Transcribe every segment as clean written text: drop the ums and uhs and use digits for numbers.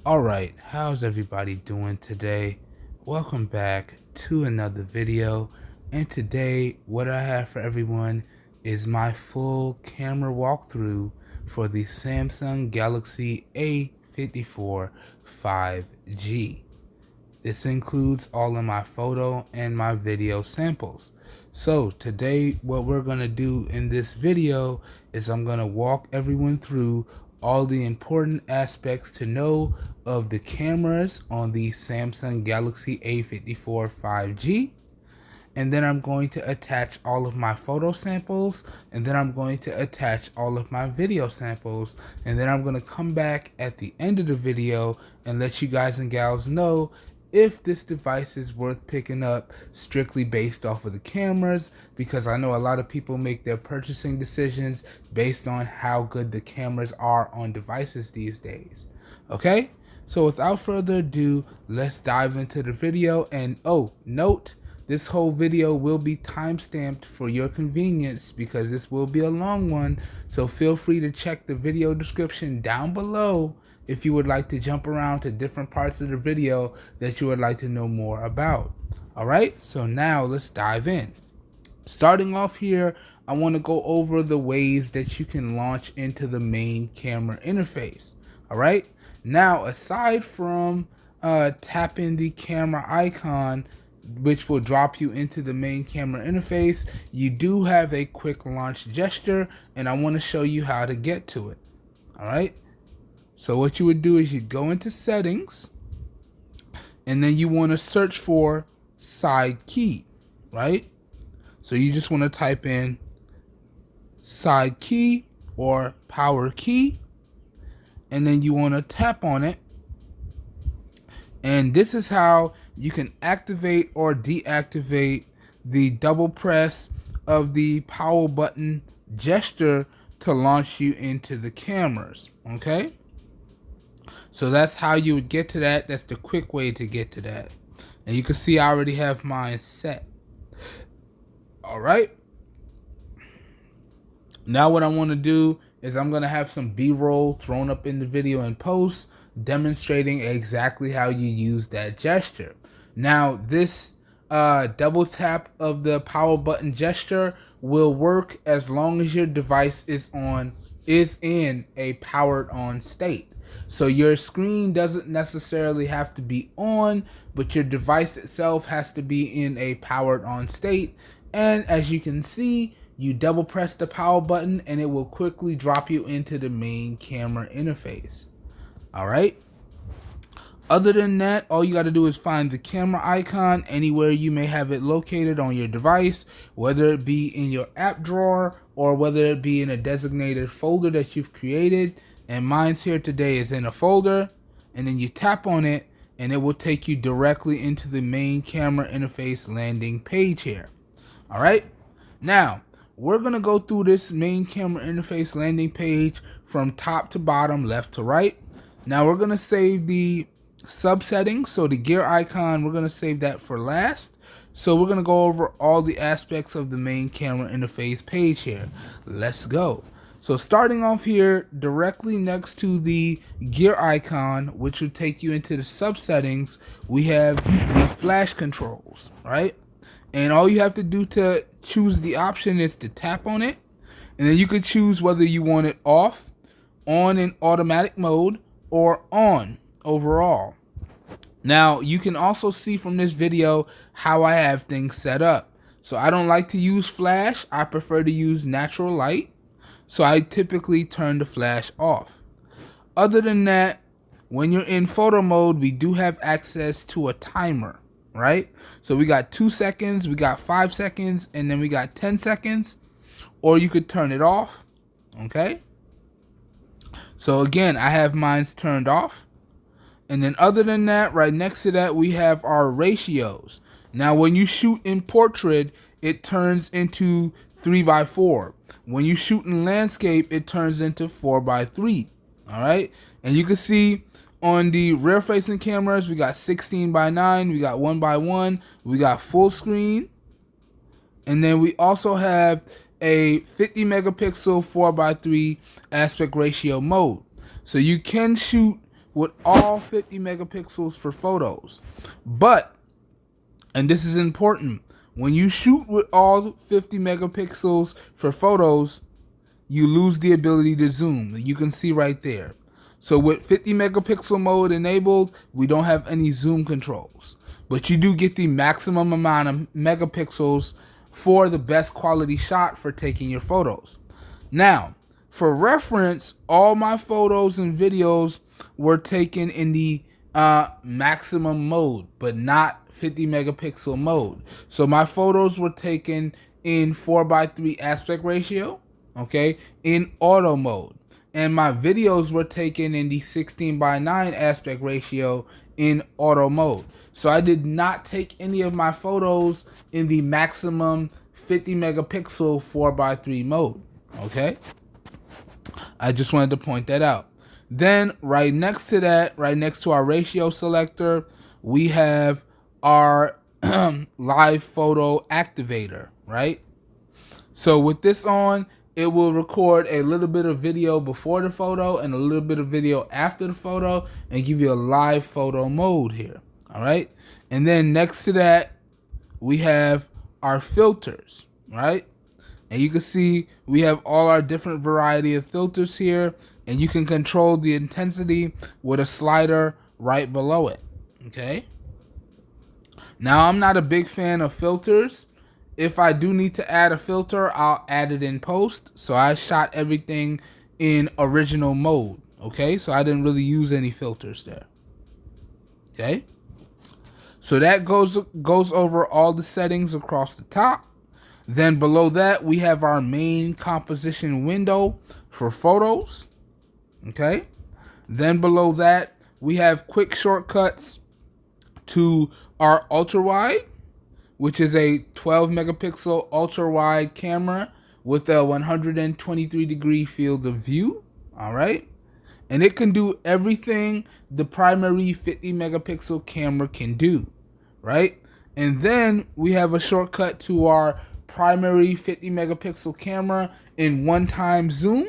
Alright, how's everybody doing today? Welcome back to another video, and today what I have for everyone is my full camera walkthrough for the Samsung Galaxy A54 5G. This includes all of my photo and my video samples. So today what we're going to do in this video is I'm going to walk everyone through all the important aspects to know of the cameras on the Samsung Galaxy A54 5G. And then I'm going to attach all of my photo samples, and then I'm going to attach all of my video samples, and then I'm going to come back at the end of the video and let you guys and gals know if this device is worth picking up strictly based off of the cameras, because I know a lot of people make their purchasing decisions based on how good the cameras are on devices these days. Okay, so without further ado, let's dive into the video. And oh, note, this whole video will be timestamped for your convenience because this will be a long one, so feel free to check the video description down below if you would like to jump around to different parts of the video that you would like to know more about. Alright, so now let's dive in. Starting off here, I want to go over the ways that you can launch into the main camera interface. Alright, now aside from tapping the camera icon, which will drop you into the main camera interface, you do have a quick launch gesture, and I want to show you how to get to it. Alright, so what you would do is you go into settings, and then you want to search for side key, right? So you just want to type in side key or power key, and then you want to tap on it. And this is how you can activate or deactivate the double press of the power button gesture to launch you into the cameras. Okay, so that's how you would get to that. That's the quick way to get to that. And you can see I already have mine set. Alright, now what I want to do is I'm going to have some B-roll thrown up in the video in post demonstrating exactly how you use that gesture. Now this double tap of the power button gesture will work as long as your device is in a powered on state. So your screen doesn't necessarily have to be on, but your device itself has to be in a powered on state. And as you can see, you double press the power button and it will quickly drop you into the main camera interface. Alright, other than that, all you got to do is find the camera icon anywhere you may have it located on your device, whether it be in your app drawer or whether it be in a designated folder that you've created. And mine's here today is in a folder, and then you tap on it and it will take you directly into the main camera interface landing page here. Alright, now we're going to go through this main camera interface landing page from top to bottom, left to right. Now we're going to save the sub settings, so the gear icon, we're going to save that for last. So we're going to go over all the aspects of the main camera interface page here. Let's go. So starting off here, directly next to the gear icon, which will take you into the sub settings, we have the flash controls, right? And all you have to do to choose the option is to tap on it, and then you could choose whether you want it off, on in automatic mode, or on overall. Now you can also see from this video how I have things set up. So I don't like to use flash, I prefer to use natural light, so I typically turn the flash off. Other than that, when you're in photo mode, we do have access to a timer, right? So we got 2 seconds, we got 5 seconds, and then we got 10 seconds, or you could turn it off. Okay, so again, I have mine turned off. And then other than that, right next to that, we have our ratios. Now when you shoot in portrait, it turns into 3:4. When you shoot in landscape, it turns into 4:3. All right, and you can see on the rear facing cameras, we got 16:9, we got 1:1, we got full screen, and then we also have a 50 megapixel 4:3 aspect ratio mode. So you can shoot with all 50 megapixels for photos. But, and this is important, when you shoot with all 50 megapixels for photos, you lose the ability to zoom. You can see right there. So with 50 megapixel mode enabled, we don't have any zoom controls. But you do get the maximum amount of megapixels for the best quality shot for taking your photos. Now, for reference, all my photos and videos were taken in the maximum mode, but not 50 megapixel mode. So my photos were taken in 4:3 aspect ratio, okay, in auto mode. And my videos were taken in the 16:9 aspect ratio in auto mode. So I did not take any of my photos in the maximum 50 megapixel 4:3 mode, okay? I just wanted to point that out. Then right next to that, right next to our ratio selector, we have our live photo activator, right? So with this on, it will record a little bit of video before the photo and a little bit of video after the photo and give you a live photo mode here, all right? And then next to that, we have our filters, right? And you can see we have all our different variety of filters here, and you can control the intensity with a slider right below it, okay? Now, I'm not a big fan of filters. If I do need to add a filter, I'll add it in post. So I shot everything in original mode, okay? So I didn't really use any filters there, okay? So that goes over all the settings across the top. Then below that, we have our main composition window for photos, okay? Then below that, we have quick shortcuts to our ultra wide, which is a 12 megapixel ultra wide camera with a 123 degree field of view, all right? And it can do everything the primary 50 megapixel camera can do, right? And then we have a shortcut to our primary 50 megapixel camera in 1x zoom,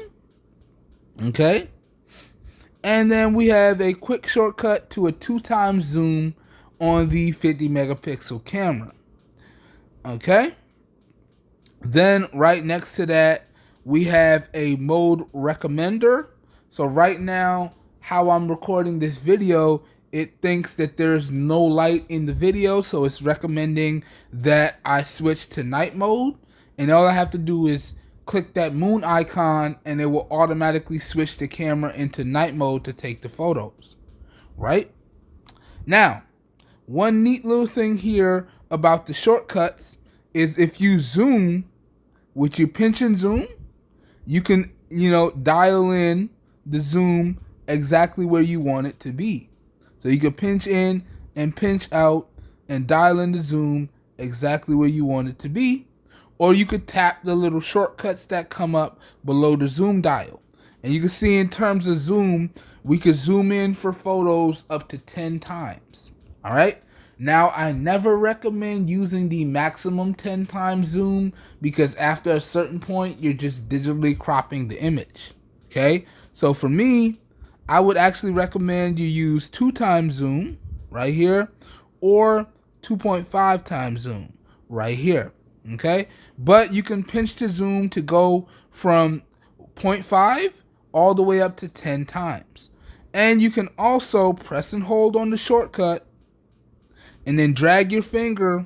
okay? And then we have a quick shortcut to a 2x zoom on the 50 megapixel camera, okay? Then right next to that, we have a mode recommender. So right now, how I'm recording this video, it thinks that there's no light in the video, so it's recommending that I switch to night mode. And all I have to do is click that moon icon and it will automatically switch the camera into night mode to take the photos, right? Now, one neat little thing here about the shortcuts is if you zoom with your pinch and zoom, you can, dial in the zoom exactly where you want it to be. So you can pinch in and pinch out and dial in the zoom exactly where you want it to be. Or you could tap the little shortcuts that come up below the zoom dial. And you can see in terms of zoom, we could zoom in for photos up to 10 times. All right. Now, I never recommend using the maximum 10 times zoom because after a certain point, you're just digitally cropping the image. Okay. So for me, I would actually recommend you use 2x zoom right here or 2.5 times zoom right here, okay? But you can pinch the zoom to go from 0.5 all the way up to 10 times. And you can also press and hold on the shortcut and then drag your finger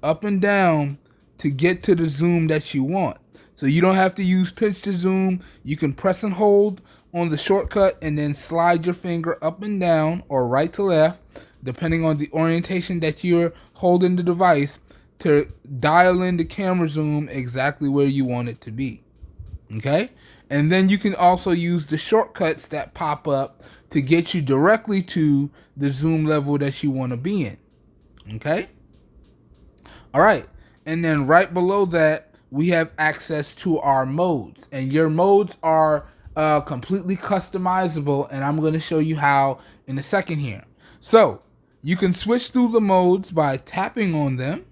up and down to get to the zoom that you want. So you don't have to use pinch to zoom. You can press and hold on the shortcut and then slide your finger up and down or right to left, depending on the orientation that you're holding the device, to dial in the camera zoom exactly where you want it to be, okay? And then you can also use the shortcuts that pop up to get you directly to the zoom level that you want to be in, okay? All right, and then right below that, we have access to our modes, and your modes are completely customizable, and I'm going to show you how in a second here. So you can switch through the modes by tapping on them,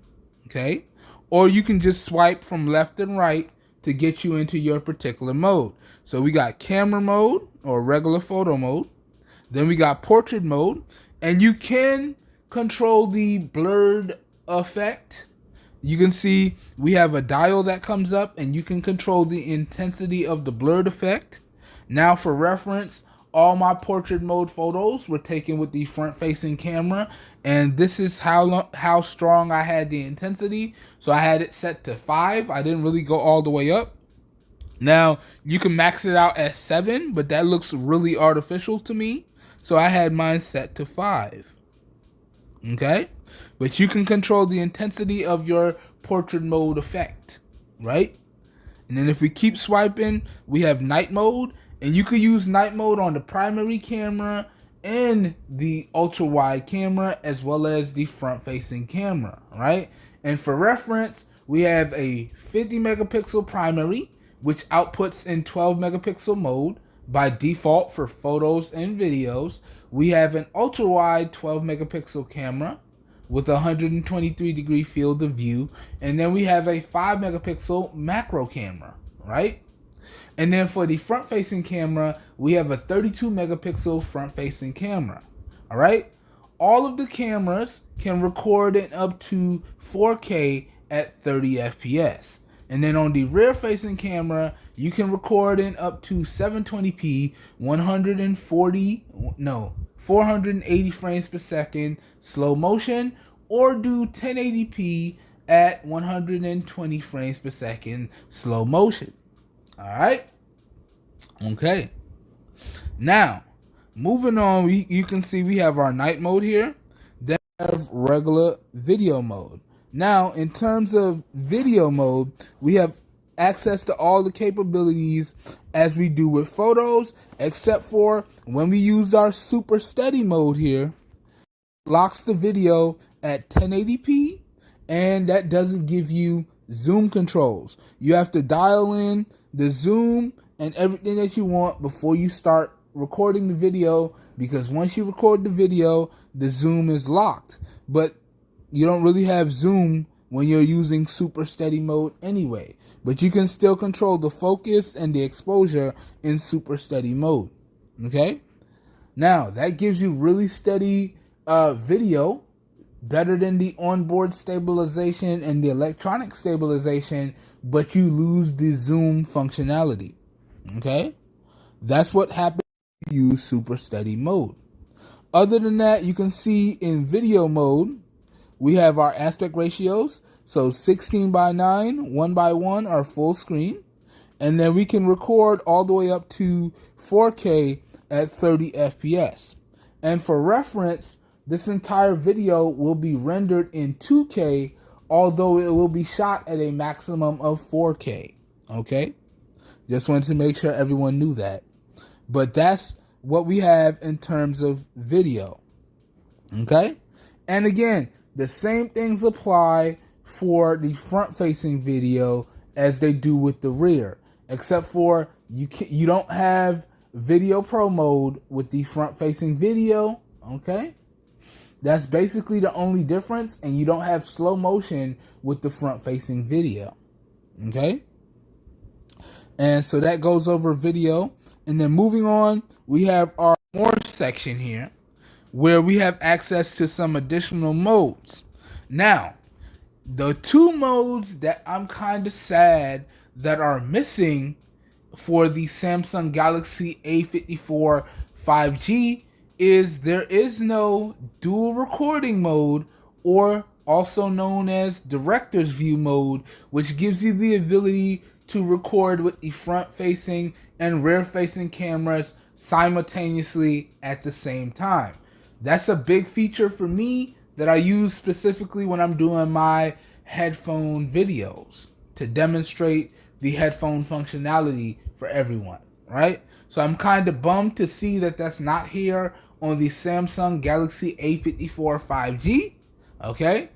okay? Or you can just swipe from left and right to get you into your particular mode. So we got camera mode or regular photo mode. Then we got portrait mode, and you can control the blurred effect. You can see we have a dial that comes up, and you can control the intensity of the blurred effect. Now for reference, all my portrait mode photos were taken with the front facing camera, and this is how strong I had the intensity. So I had it set to 5. I didn't really go all the way up. Now you can max it out at 7, but that looks really artificial to me. So I had mine set to 5. Okay? But you can control the intensity of your portrait mode effect, right? And then if we keep swiping, we have night mode, and you could use night mode on the primary camera and the ultra wide camera as well as the front facing camera, right? And for reference, we have a 50 megapixel primary, which outputs in 12 megapixel mode by default for photos and videos. We have an ultra wide 12 megapixel camera with a 123 degree field of view, and then we have a 5 megapixel macro camera, right? And then for the front facing camera, we have a 32 megapixel front facing camera, all right? All of the cameras can record in up to 4K at 30 FPS. And then on the rear facing camera, you can record in up to 720p, 480 frames per second slow motion, or do 1080p at 120 frames per second slow motion. All right. Okay. Now, moving on, you can see we have our night mode here. Then we have regular video mode. Now, in terms of video mode, we have access to all the capabilities as we do with photos, except for when we use our super steady mode here, it locks the video at 1080p, and that doesn't give you zoom controls. You have to dial in the zoom and everything that you want before you start recording the video, because once you record the video, the zoom is locked. But you don't really have zoom when you're using super steady mode anyway. But you can still control the focus and the exposure in super steady mode. Okay? Now, that gives you really steady video, better than the onboard stabilization and the electronic stabilization, but you lose the zoom functionality. Okay? That's what happens when you use super steady mode. Other than that, you can see in video mode, we have our aspect ratios. So 16:9, 1:1 are full screen. And then we can record all the way up to 4K at 30 FPS. And for reference, this entire video will be rendered in 2K, although it will be shot at a maximum of 4K. Okay? Just wanted to make sure everyone knew that. But that's what we have in terms of video. Okay? And again, the same things apply for the front-facing video as they do with the rear, except for you don't have Video Pro mode with the front-facing video. Okay? That's basically the only difference, and you don't have slow motion with the front-facing video. Okay? And so that goes over video. And then moving on, we have our more section here, where we have access to some additional modes. Now, the two modes that I'm kind of sad that are missing for the Samsung Galaxy A54 5G is there is no dual recording mode, or also known as director's view mode, which gives you the ability to record with the front-facing and rear-facing cameras simultaneously at the same time. That's a big feature for me that I use specifically when I'm doing my headphone videos to demonstrate the headphone functionality for everyone, right? So I'm kind of bummed to see that that's not here on the Samsung Galaxy A54 5G, okay?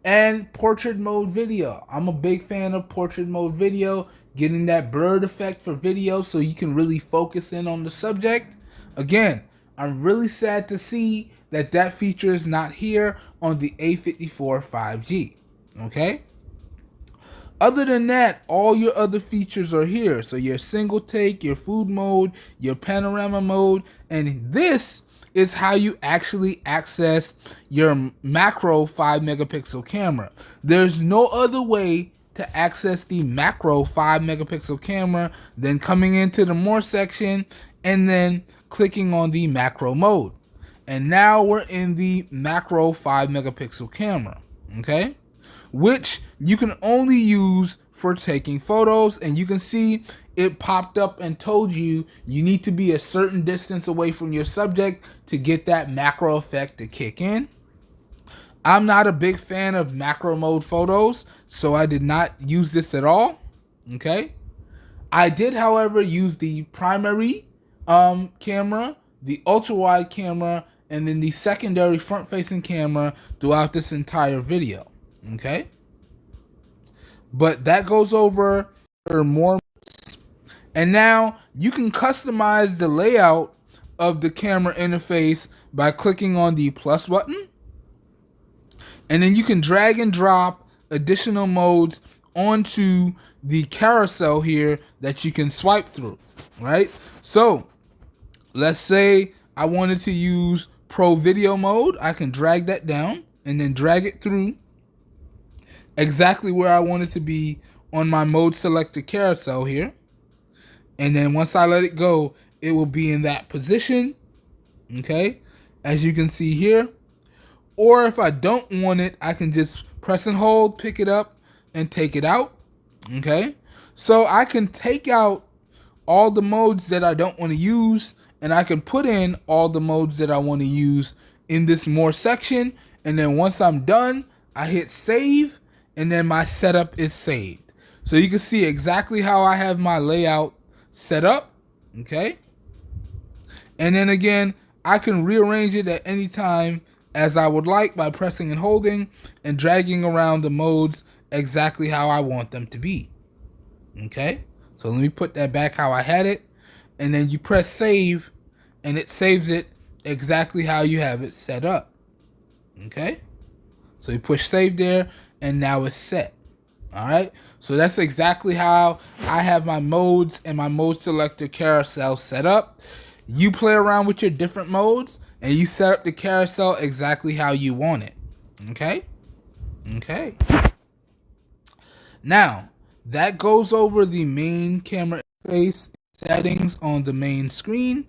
And portrait mode video. I'm a big fan of portrait mode video, getting that blurred effect for video so you can really focus in on the subject. Again, I'm really sad to see that that feature is not here on the A54 5G, okay? Other than that, all your other features are here. So your single take, your food mode, your panorama mode, and this is how you actually access your macro 5 megapixel camera. There's no other way to access the macro 5 megapixel camera than coming into the more section and then clicking on the macro mode. And now we're in the macro 5 megapixel camera, okay? Which you can only use for taking photos, and you can see it popped up and told you you need to be a certain distance away from your subject to get that macro effect to kick in. I'm not a big fan of macro mode photos, so I did not use this at all, okay? I did, however, use the primary camera, the ultra wide camera, and then the secondary front facing camera throughout this entire video, okay? But that goes over more. And now you can customize the layout of the camera interface by clicking on the plus button. And then you can drag and drop additional modes onto the carousel here that you can swipe through, right? So let's say I wanted to use Pro Video mode. I can drag that down and then drag it through exactly where I want it to be on my mode selector carousel here. And then once I let it go, it will be in that position, okay, as you can see here. Or if I don't want it, I can just press and hold, pick it up, and take it out, okay? So I can take out all the modes that I don't want to use, and I can put in all the modes that I want to use in this more section. And then once I'm done, I hit save, and then my setup is saved. So you can see exactly how I have my layout set up, okay? And then again, I can rearrange it at any time as I would like by pressing and holding and dragging around the modes exactly how I want them to be, okay? So let me put that back how I had it, and then you press save and it saves it exactly how you have it set up, okay? So you push save there and now it's set. All right, so that's exactly how I have my modes and my mode selector carousel set up. You play around with your different modes and you set up the carousel exactly how you want it. Okay? Okay. Now, that goes over the main camera interface settings on the main screen.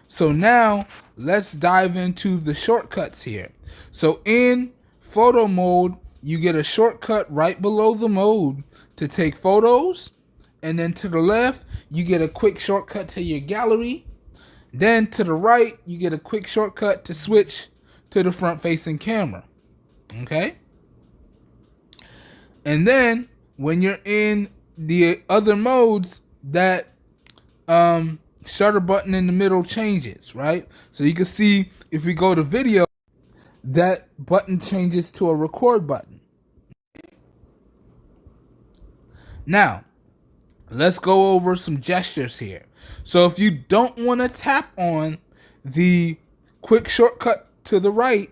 So now, let's dive into the shortcuts here. So in photo mode, you get a shortcut right below the mode to take photos. And then to the left, you get a quick shortcut to your gallery. Then to the right, you get a quick shortcut to switch to the front-facing camera. Okay? And then when you're in the other modes, that shutter button in the middle changes, right? So you can see if we go to video, that button changes to a record button. Now, let's go over some gestures here. So if you don't want to tap on the quick shortcut to the right,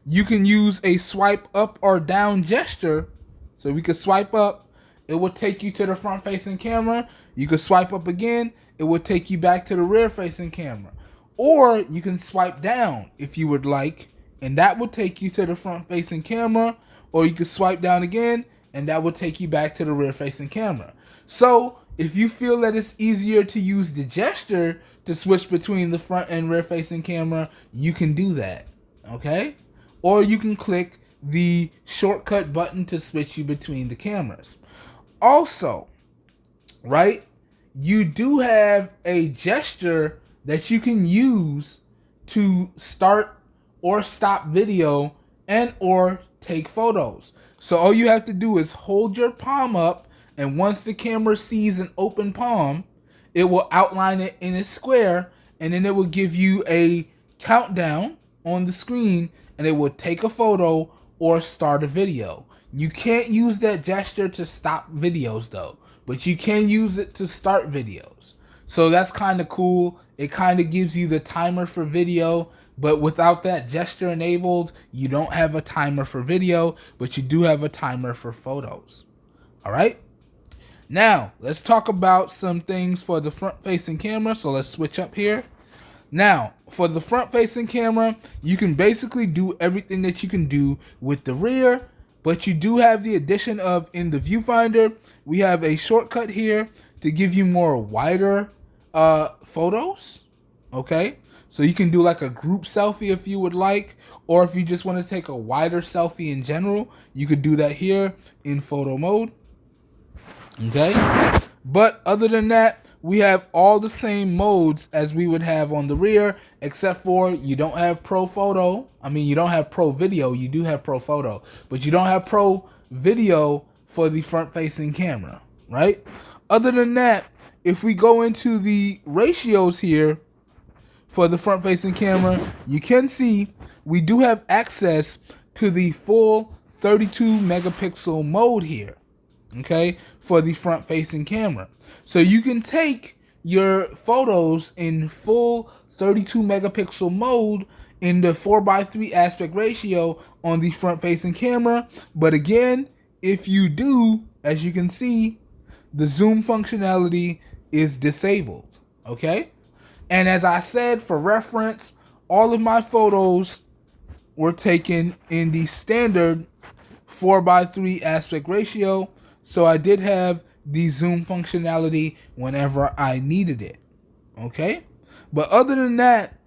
you can use a swipe up or down gesture. So we could swipe up, it will take you to the front facing camera. You could swipe up again, it will take you back to the rear facing camera. Or you can swipe down if you would like, and that will take you to the front facing camera. Or you could swipe down again, and that will take you back to the rear facing camera. So if you feel that it's easier to use the gesture to switch between the front and rear facing camera, you can do that, okay? Or you can click the shortcut button to switch you between the cameras. Also, right, you do have a gesture that you can use to start or stop video and or take photos. So all you have to do is hold your palm up, and once the camera sees an open palm, it will outline it in a square, and then it will give you a countdown on the screen, and it will take a photo or start a video. You can't use that gesture to stop videos though, but you can use it to start videos. So that's kind of cool. It kind of gives you the timer for video, but without that gesture enabled, you don't have a timer for video, but you do have a timer for photos. All right. Now, let's talk about some things for the front-facing camera. So let's switch up here. Now, for the front-facing camera, you can basically do everything that you can do with the rear, but you do have the addition of, in the viewfinder, we have a shortcut here to give you more wider photos, okay? So you can do like a group selfie if you would like, or if you just want to take a wider selfie in general, you could do that here in photo mode, okay? But other than that, we have all the same modes as we would have on the rear, except for you don't have pro photo. I mean, you don't have pro video. You do have pro photo, but you don't have pro video for the front facing camera, right? Other than that, if we go into the ratios here for the front facing camera, you can see we do have access to the full 32 megapixel mode here, okay, for the front facing camera. So you can take your photos in full 32 megapixel mode in the 4:3 aspect ratio on the front facing camera. But again, if you do, as you can see, the zoom functionality is disabled, okay? And as I said, for reference, all of my photos were taken in the standard 4:3 aspect ratio, so I did have the zoom functionality whenever I needed it, okay? But other than that,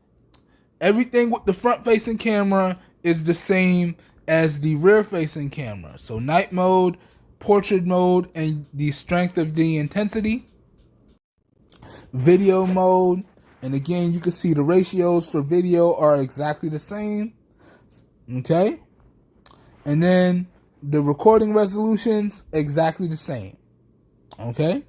everything with the front-facing camera is the same as the rear-facing camera. So night mode, portrait mode, and the strength of the intensity. Video mode, and again, you can see the ratios for video are exactly the same, okay? And then the recording resolutions, exactly the same, okay?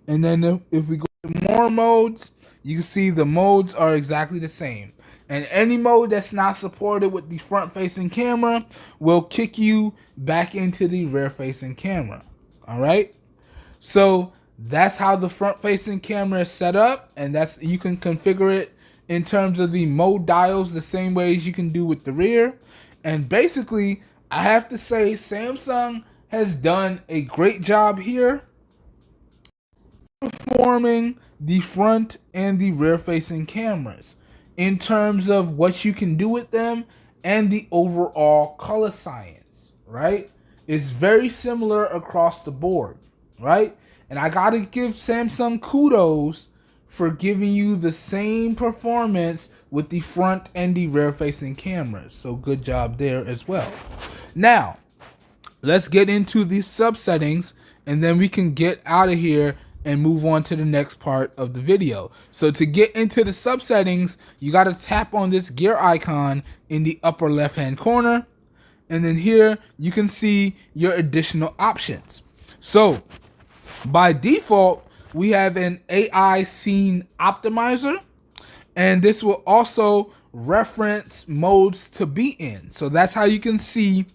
And then if we go to more modes, you can see the modes are exactly the same. And any mode that's not supported with the front-facing camera will kick you back into the rear-facing camera, all right? So that's how the front-facing camera is set up, and that's, you can configure it in terms of the mode dials the same way as you can do with the rear. And basically, I have to say Samsung has done a great job here performing the front and the rear-facing cameras in terms of what you can do with them and the overall color science, right? It's very similar across the board, right? And I gotta give Samsung kudos for giving you the same performance with the front and the rear-facing cameras. So good job there as well. Now, let's get into these sub-settings, and then we can get out of here and move on to the next part of the video. So to get into the sub-settings, you gotta tap on this gear icon in the upper left-hand corner, and then here you can see your additional options. So by default, we have an AI scene optimizer, and this will also reference modes to be in. So that's how you can see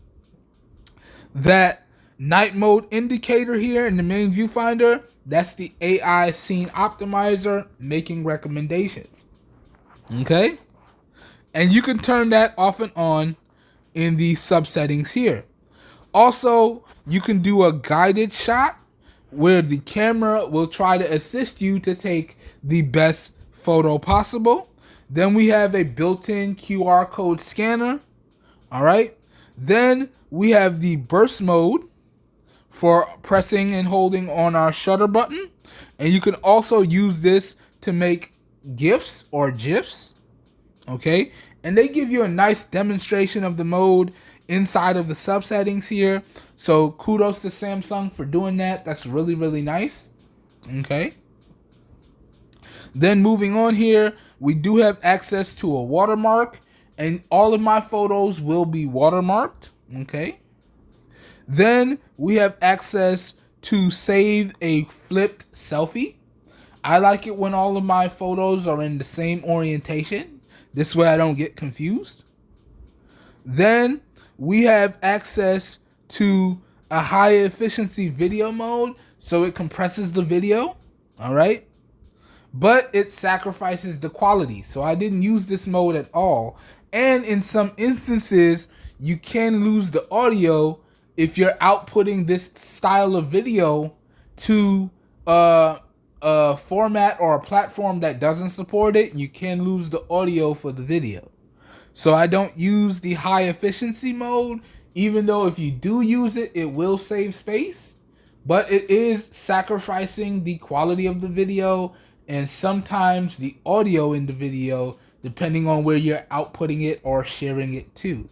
that night mode indicator here in the main viewfinder. That's the AI scene optimizer making recommendations, okay? And you can turn that off and on in the sub settings here. Also, you can do a guided shot where the camera will try to assist you to take the best photo possible. Then we have a built-in QR code scanner, all right? Then we have the burst mode for pressing and holding on our shutter button. And you can also use this to make GIFs or GIFs, okay? And they give you a nice demonstration of the mode inside of the sub settings here. So kudos to Samsung for doing that. That's really, really nice, okay? Then moving on here, we do have access to a watermark, and all of my photos will be watermarked, okay? Then we have access to save a flipped selfie. I like it when all of my photos are in the same orientation. This way I don't get confused. Then we have access to a high efficiency video mode, so it compresses the video, all right? But it sacrifices the quality, so I didn't use this mode at all. And in some instances, you can lose the audio if you're outputting this style of video to a format or a platform that doesn't support it, you can lose the audio for the video. So I don't use the high efficiency mode, even though if you do use it, it will save space. But it is sacrificing the quality of the video and sometimes the audio in the video, depending on where you're outputting it or sharing it to.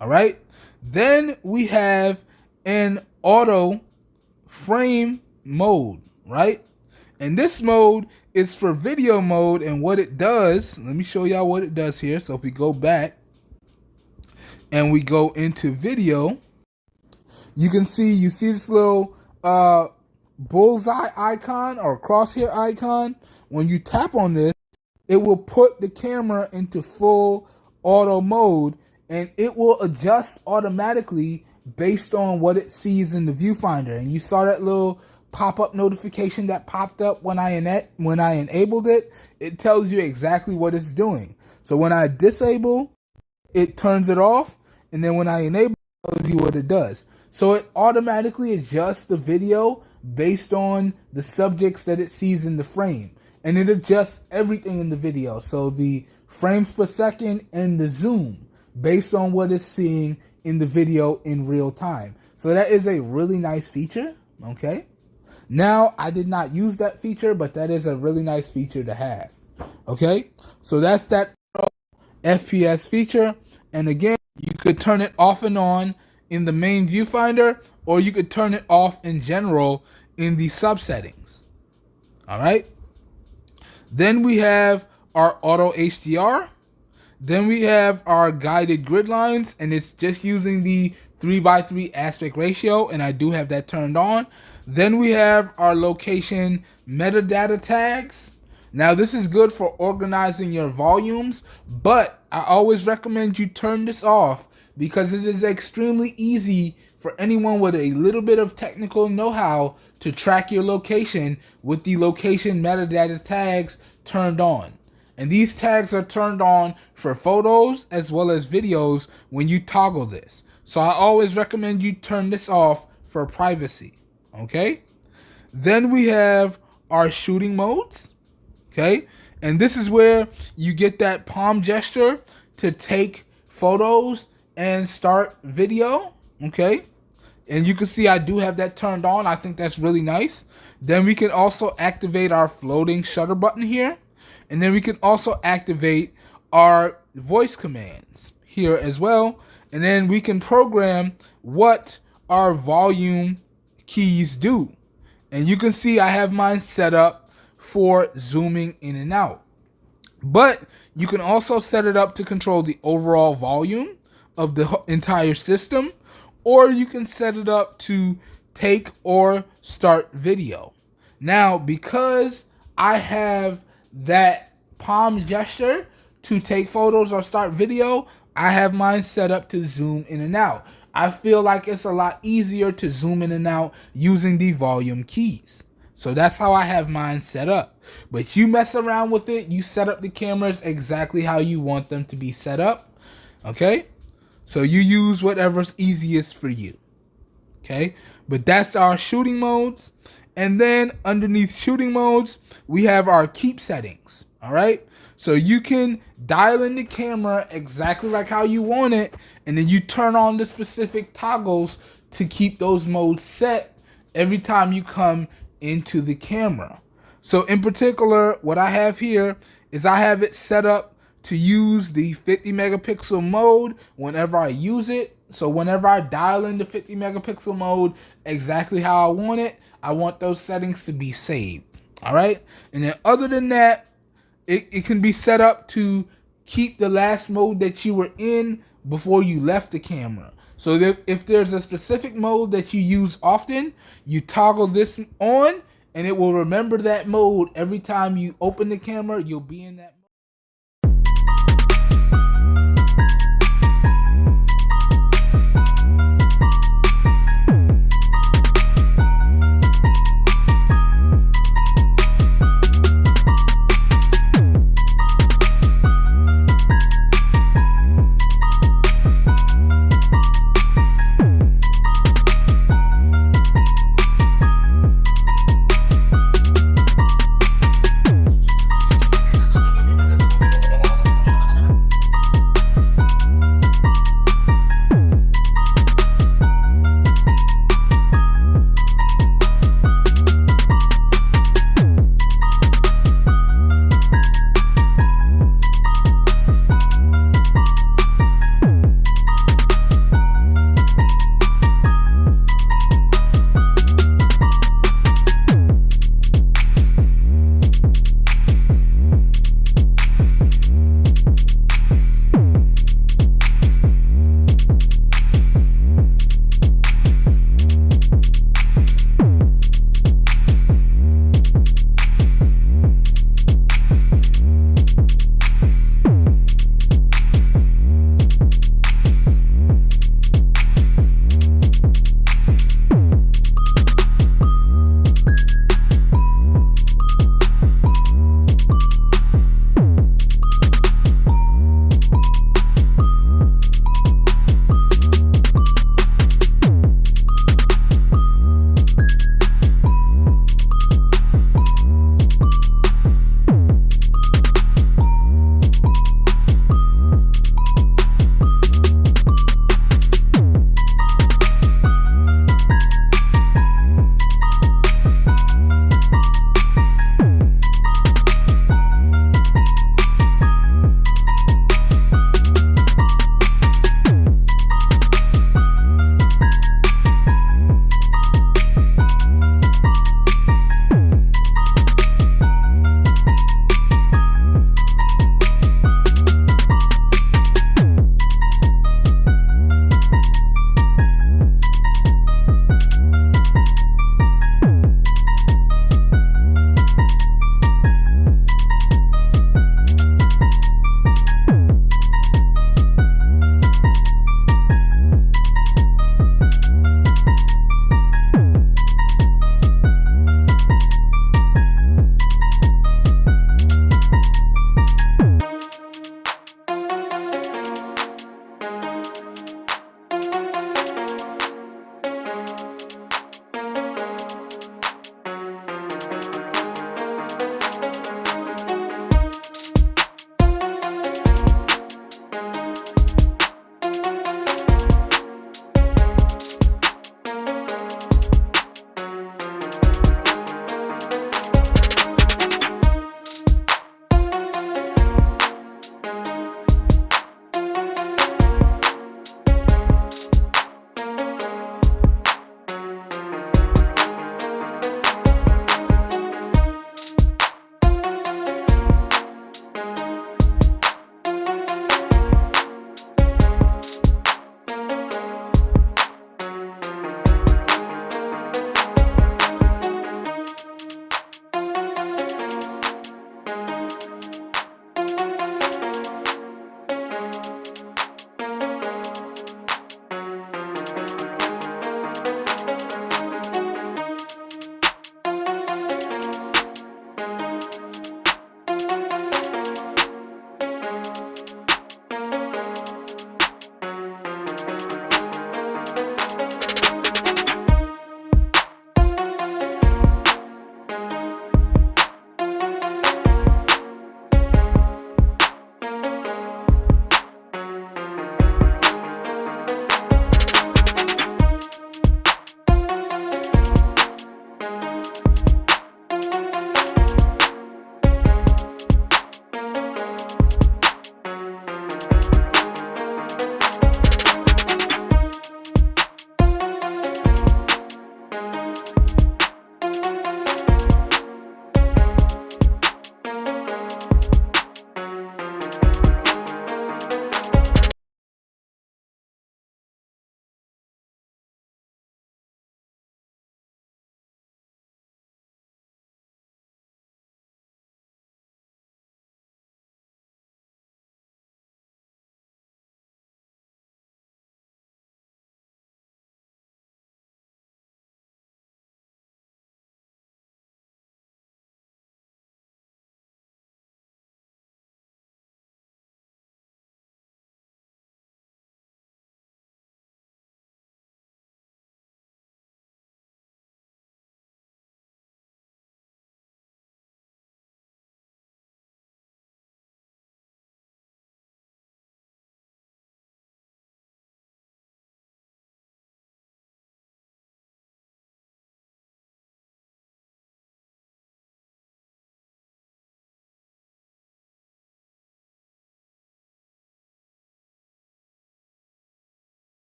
All right. Then we have an auto frame mode, right? And this mode is for video mode, and what it does, let me show y'all what it does here. So if we go back and we go into video, you see this little bullseye icon or crosshair icon. When you tap on this, it will put the camera into full auto mode, and it will adjust automatically based on what it sees in the viewfinder. And you saw that little pop-up notification that popped up when I enabled it. It tells you exactly what it's doing. So when I disable, it turns it off, and then when I enable, it tells you what it does. So it automatically adjusts the video based on the subjects that it sees in the frame, and it adjusts everything in the video. So the frames per second and the zoom based on what it's seeing in the video in real time. So that is a really nice feature. Okay. Now, I did not use that feature, but that is a really nice feature to have. Okay, so that's that FPS feature. And again, you could turn it off and on in the main viewfinder, or you could turn it off in general in the sub settings. All right. Then we have our auto HDR. Then we have our guided grid lines, and it's just using the 3:3 aspect ratio, and I do have that turned on. Then we have our location metadata tags. Now this is good for organizing your volumes, but I always recommend you turn this off because it is extremely easy for anyone with a little bit of technical know-how to track your location with the location metadata tags turned on. And these tags are turned on for photos as well as videos when you toggle this. So I always recommend you turn this off for privacy. Okay. Then we have our shooting modes. Okay. And this is where you get that palm gesture to take photos and start video. Okay. And you can see I do have that turned on. I think that's really nice. Then we can also activate our floating shutter button here. And then we can also activate our voice commands here as well. And then we can program what our volume keys do. And you can see I have mine set up for zooming in and out. But you can also set it up to control the overall volume of the entire system, or you can set it up to take or start video. Now, because I have that palm gesture to take photos or start video, I have mine set up to zoom in and out. I feel like it's a lot easier to zoom in and out using the volume keys. So that's how I have mine set up. But you mess around with it, you set up the cameras exactly how you want them to be set up. Okay? So you use whatever's easiest for you. Okay? But that's our shooting modes. And then underneath shooting modes, we have our keep settings. All right? So you can dial in the camera exactly like how you want it, and then you turn on the specific toggles to keep those modes set every time you come into the camera. So in particular, what I have here is I have it set up to use the 50 megapixel mode whenever I use it. So whenever I dial in the 50 megapixel mode exactly how I want it, I want those settings to be saved. All right. And then other than that, it can be set up to keep the last mode that you were in before you left the camera. So if there's a specific mode that you use often, you toggle this on and it will remember that mode every time you open the camera, you'll be in that mode.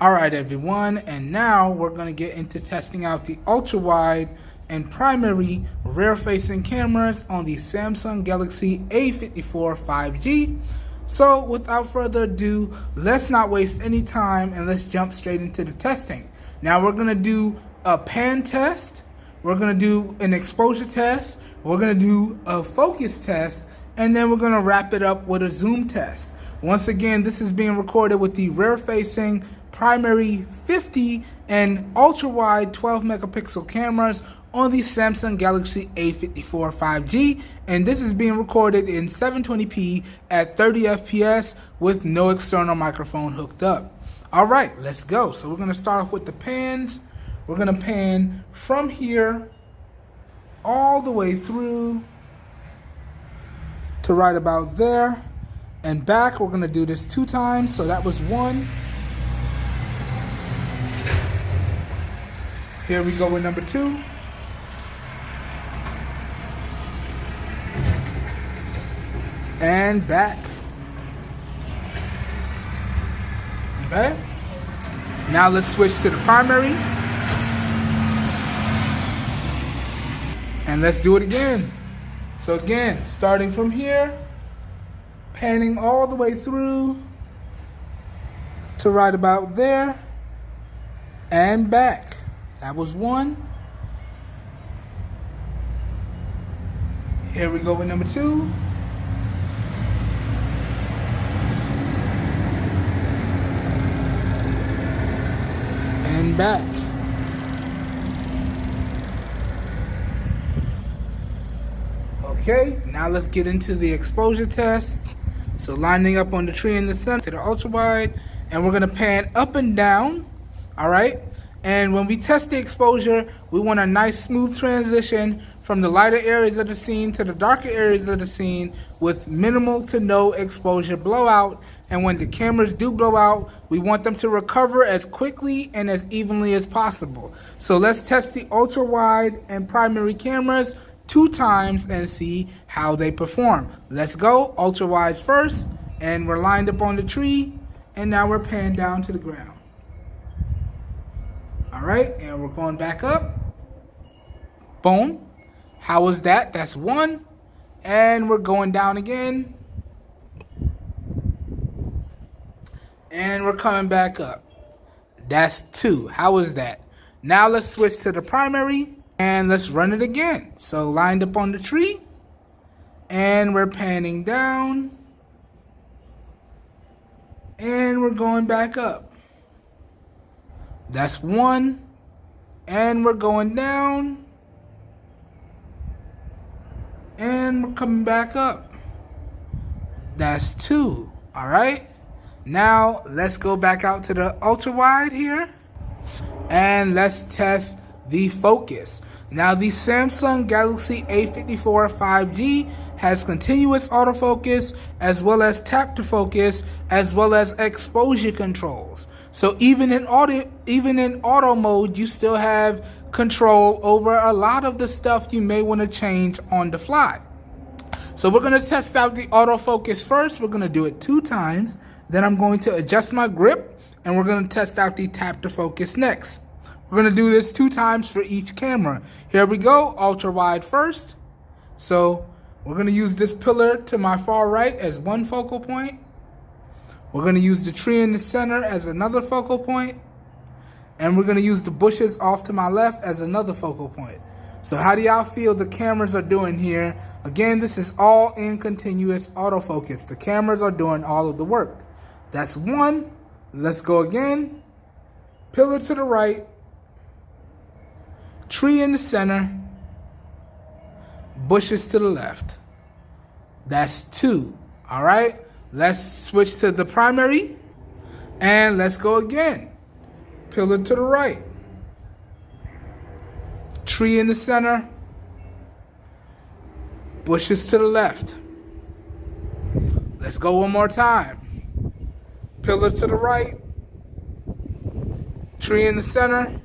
Alright everyone, and now we're going to get into testing out the ultra-wide and primary rear-facing cameras on the Samsung Galaxy A54 5G. So without further ado, let's not waste any time and let's jump straight into the testing. Now we're going to do a pan test, we're going to do an exposure test, we're going to do a focus test, and then we're going to wrap it up with a zoom test. Once again, this is being recorded with the rear-facing primary 50 and ultra-wide 12 megapixel cameras on the Samsung Galaxy A54 5G, and this is being recorded in 720p at 30 FPS with no external microphone hooked up. Alright, let's go. So we're going to start off with the pans. We're going to pan from here all the way through to right about there and back. We're going to do this 2 times, so that was 1. Here we go with number 2. And back. Okay. Now let's switch to the primary. And let's do it again. So again, starting from here, panning all the way through to right about there and back. That was 1. Here we go with number 2. And back. Okay, now let's get into the exposure test. So lining up on the tree in the center to the ultra wide, and we're gonna pan up and down. All right. And when we test the exposure, we want a nice smooth transition from the lighter areas of the scene to the darker areas of the scene with minimal to no exposure blowout. And when the cameras do blow out, we want them to recover as quickly and as evenly as possible. So let's test the ultra wide and primary cameras 2 times and see how they perform. Let's go. Ultra wides first, and we're lined up on the tree, and now we're panned down to the ground. All right, and we're going back up. Boom. How was that? That's 1. And we're going down again. And we're coming back up. That's 2. How was that? Now let's switch to the primary and let's run it again. So lined up on the tree, and we're panning down, and we're going back up. That's 1, and we're going down, and we're coming back up. That's 2. All right. Now let's go back out to the ultra wide here, and let's test the focus. Now the Samsung Galaxy A54 5G has continuous autofocus as well as tap to focus as well as exposure controls. So even in auto mode, you still have control over a lot of the stuff you may want to change on the fly. So we're going to test out the autofocus first. We're going to do it 2 times. Then I'm going to adjust my grip, and we're going to test out the tap to focus next. We're going to do this 2 times for each camera. Here we go, ultra wide first. So we're going to use this pillar to my far right as 1 focal point. We're going to use the tree in the center as another focal point. And we're going to use the bushes off to my left as another focal point. So how do y'all feel the cameras are doing here? Again, this is all in continuous autofocus. The cameras are doing all of the work. That's 1. Let's go again. Pillar to the right. Tree in the center. Bushes to the left. That's 2. All right. Let's switch to the primary. And let's go again. Pillar to the right. Tree in the center. Bushes to the left. Let's go one more time. Pillar to the right. Tree in the center.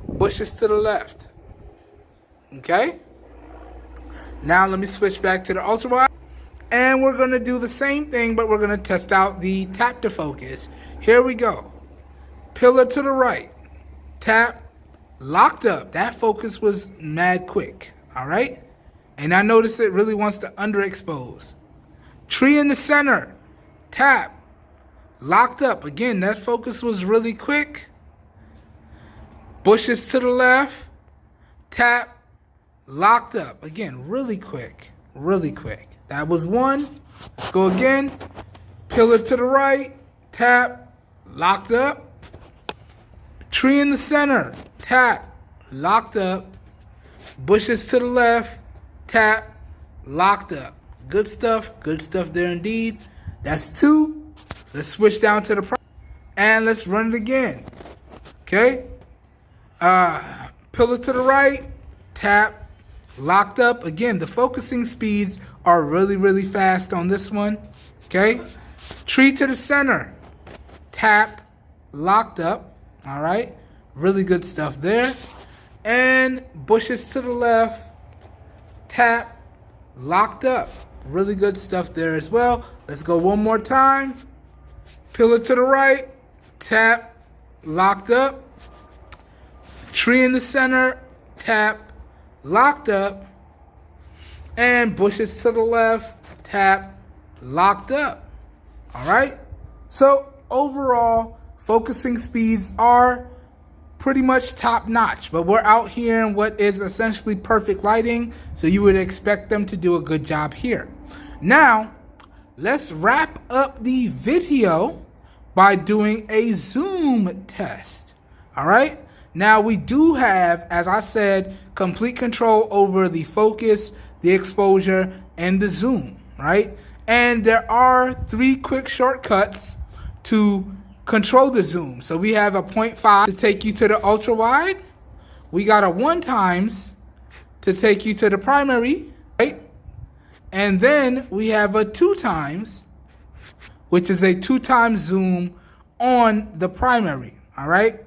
Bushes to the left. Okay? Now let me switch back to the ultra wide. And we're going to do the same thing, but we're going to test out the tap to focus. Here we go. pillar to the right, tap, locked up. That focus was mad quick, all right? And I noticed it really wants to underexpose. Tree in the center, tap, locked up. Again, that focus was really quick. Bushes to the left, tap, locked up. Again, really quick, really quick. That was one. Let's go again. Pillar to the right, tap, locked up. Tree in the center, tap, locked up. Bushes to the left, tap, locked up. Good stuff there indeed. That's two. Let's switch down to the and let's run it again. Okay. Pillar to the right, tap, locked up. Again, the focusing speeds are really, really fast on this one. Okay. Tree to the center, tap, locked up. All right. Really good stuff there. And bushes to the left, tap, locked up. Really good stuff there as well. Let's go one more time. Pillar to the right, tap, locked up. Tree in the center, tap, locked up. And bushes to the left, tap, locked up. All right. So overall, focusing speeds are pretty much top notch, but we're out here in what is essentially perfect lighting, so you would expect them to do a good job here. Now, let's wrap up the video by doing a zoom test. All right. Now we do have, as I said, complete control over the focus, the exposure, and the zoom, right? And there are 3 quick shortcuts to control the zoom. So we have a 0.5 to take you to the ultra wide. We got a 1 times to take you to the primary, right? And then we have a 2 times, which is a 2 times zoom on the primary, all right?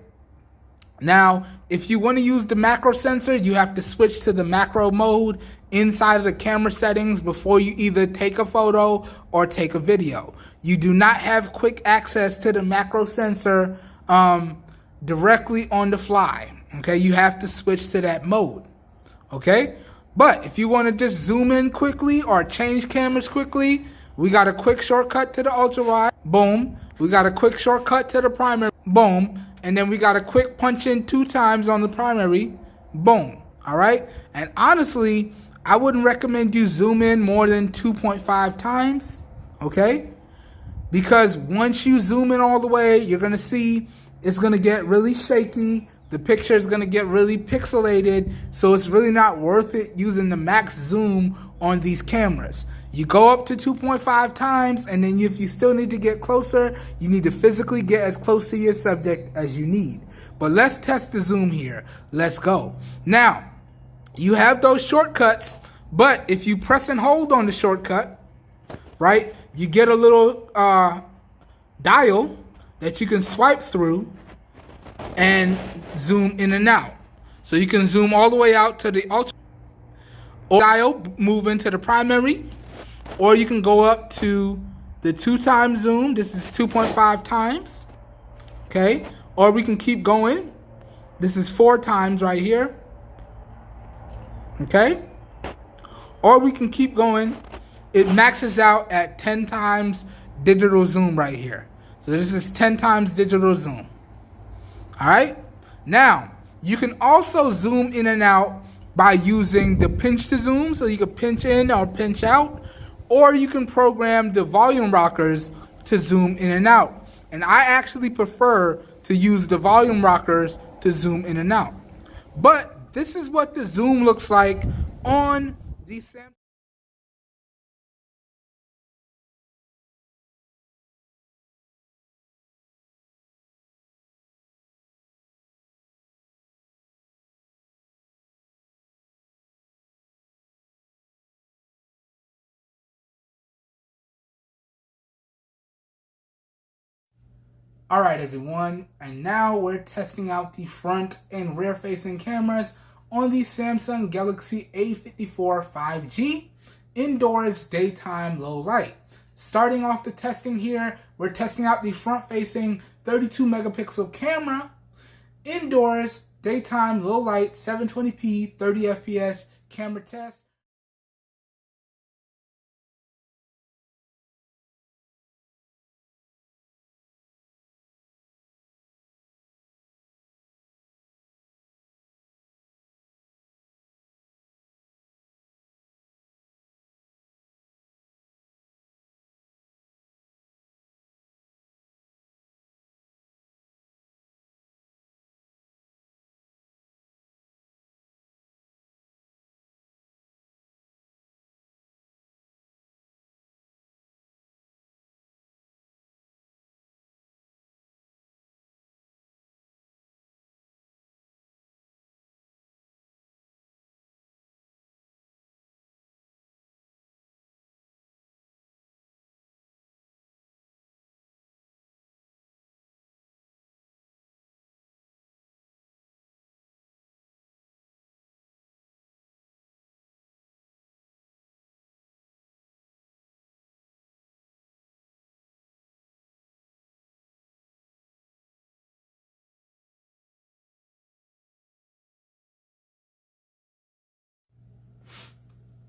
Now, if you want to use the macro sensor, you have to switch to the macro mode inside of the camera settings before you either take a photo or take a video. You do not have quick access to the macro sensor directly on the fly. Okay, you have to switch to that mode. Okay, but if you want to just zoom in quickly or change cameras quickly, we got a quick shortcut to the ultra wide. Boom. We got a quick shortcut to the primary. Boom. And then we got a quick punch in 2 times on the primary. Boom. All right. And honestly, I wouldn't recommend you zoom in more than 2.5 times. Okay. Because once you zoom in all the way, you're going to see it's going to get really shaky. The picture is going to get really pixelated. So it's really not worth it using the max zoom on these cameras. You go up to 2.5 times, and then if you still need to get closer, you need to physically get as close to your subject as you need. But let's test the zoom here. Let's go. Now, you have those shortcuts, but if you press and hold on the shortcut, right, you get a little dial that you can swipe through and zoom in and out. So you can zoom all the way out to the ultra dial, move into the primary, or you can go up to the 2 times zoom. This is 2.5 times. Okay. Or we can keep going. This is 4 times right here. Okay. Or we can keep going. It maxes out at 10 times digital zoom right here. So this is 10 times digital zoom. All right. Now, you can also zoom in and out by using the pinch to zoom. So you can pinch in or pinch out. Or you can program the volume rockers to zoom in and out. And I actually prefer to use the volume rockers to zoom in and out. But this is what the zoom looks like on the Samsung. Alright everyone, and now we're testing out the front and rear facing cameras on the Samsung Galaxy A54 5G indoors daytime low light. Starting off the testing here, we're testing out the front facing 32 megapixel camera, indoors, daytime, low light, 720p, 30 FPS camera test.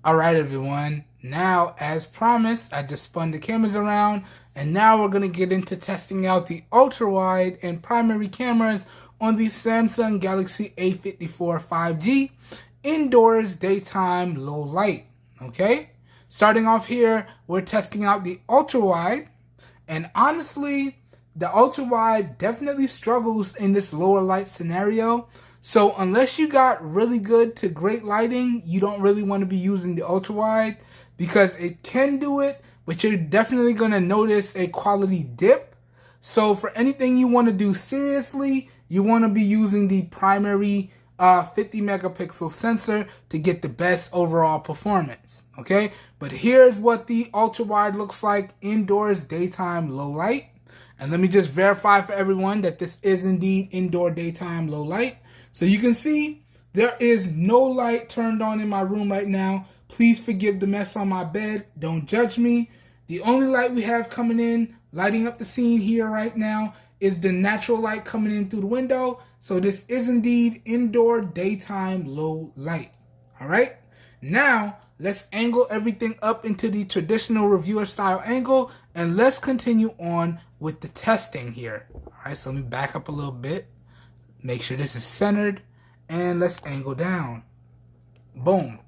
Alright everyone, now as promised, I just spun the cameras around and now we're going to get into testing out the ultra wide and primary cameras on the Samsung Galaxy A54 5G indoors, daytime, low light. Okay, starting off here, we're testing out the ultra wide, and honestly, the ultra wide definitely struggles in this lower light scenario. So unless you got really good to great lighting, you don't really want to be using the ultra wide because it can do it, but you're definitely going to notice a quality dip. So for anything you want to do seriously, you want to be using the primary 50 megapixel sensor to get the best overall performance. Okay, but here's what the ultra wide looks like indoors, daytime, low light. And let me just verify for everyone that this is indeed indoor, daytime, low light. So you can see there is no light turned on in my room right now. Please forgive the mess on my bed. Don't judge me. The only light we have coming in, lighting up the scene here right now, is the natural light coming in through the window. So this is indeed indoor, daytime, low light. All right. Now, let's angle everything up into the traditional reviewer style angle, and let's continue on with the testing here. All right, so let me back up a little bit. Make sure this is centered, and let's angle down. Boom.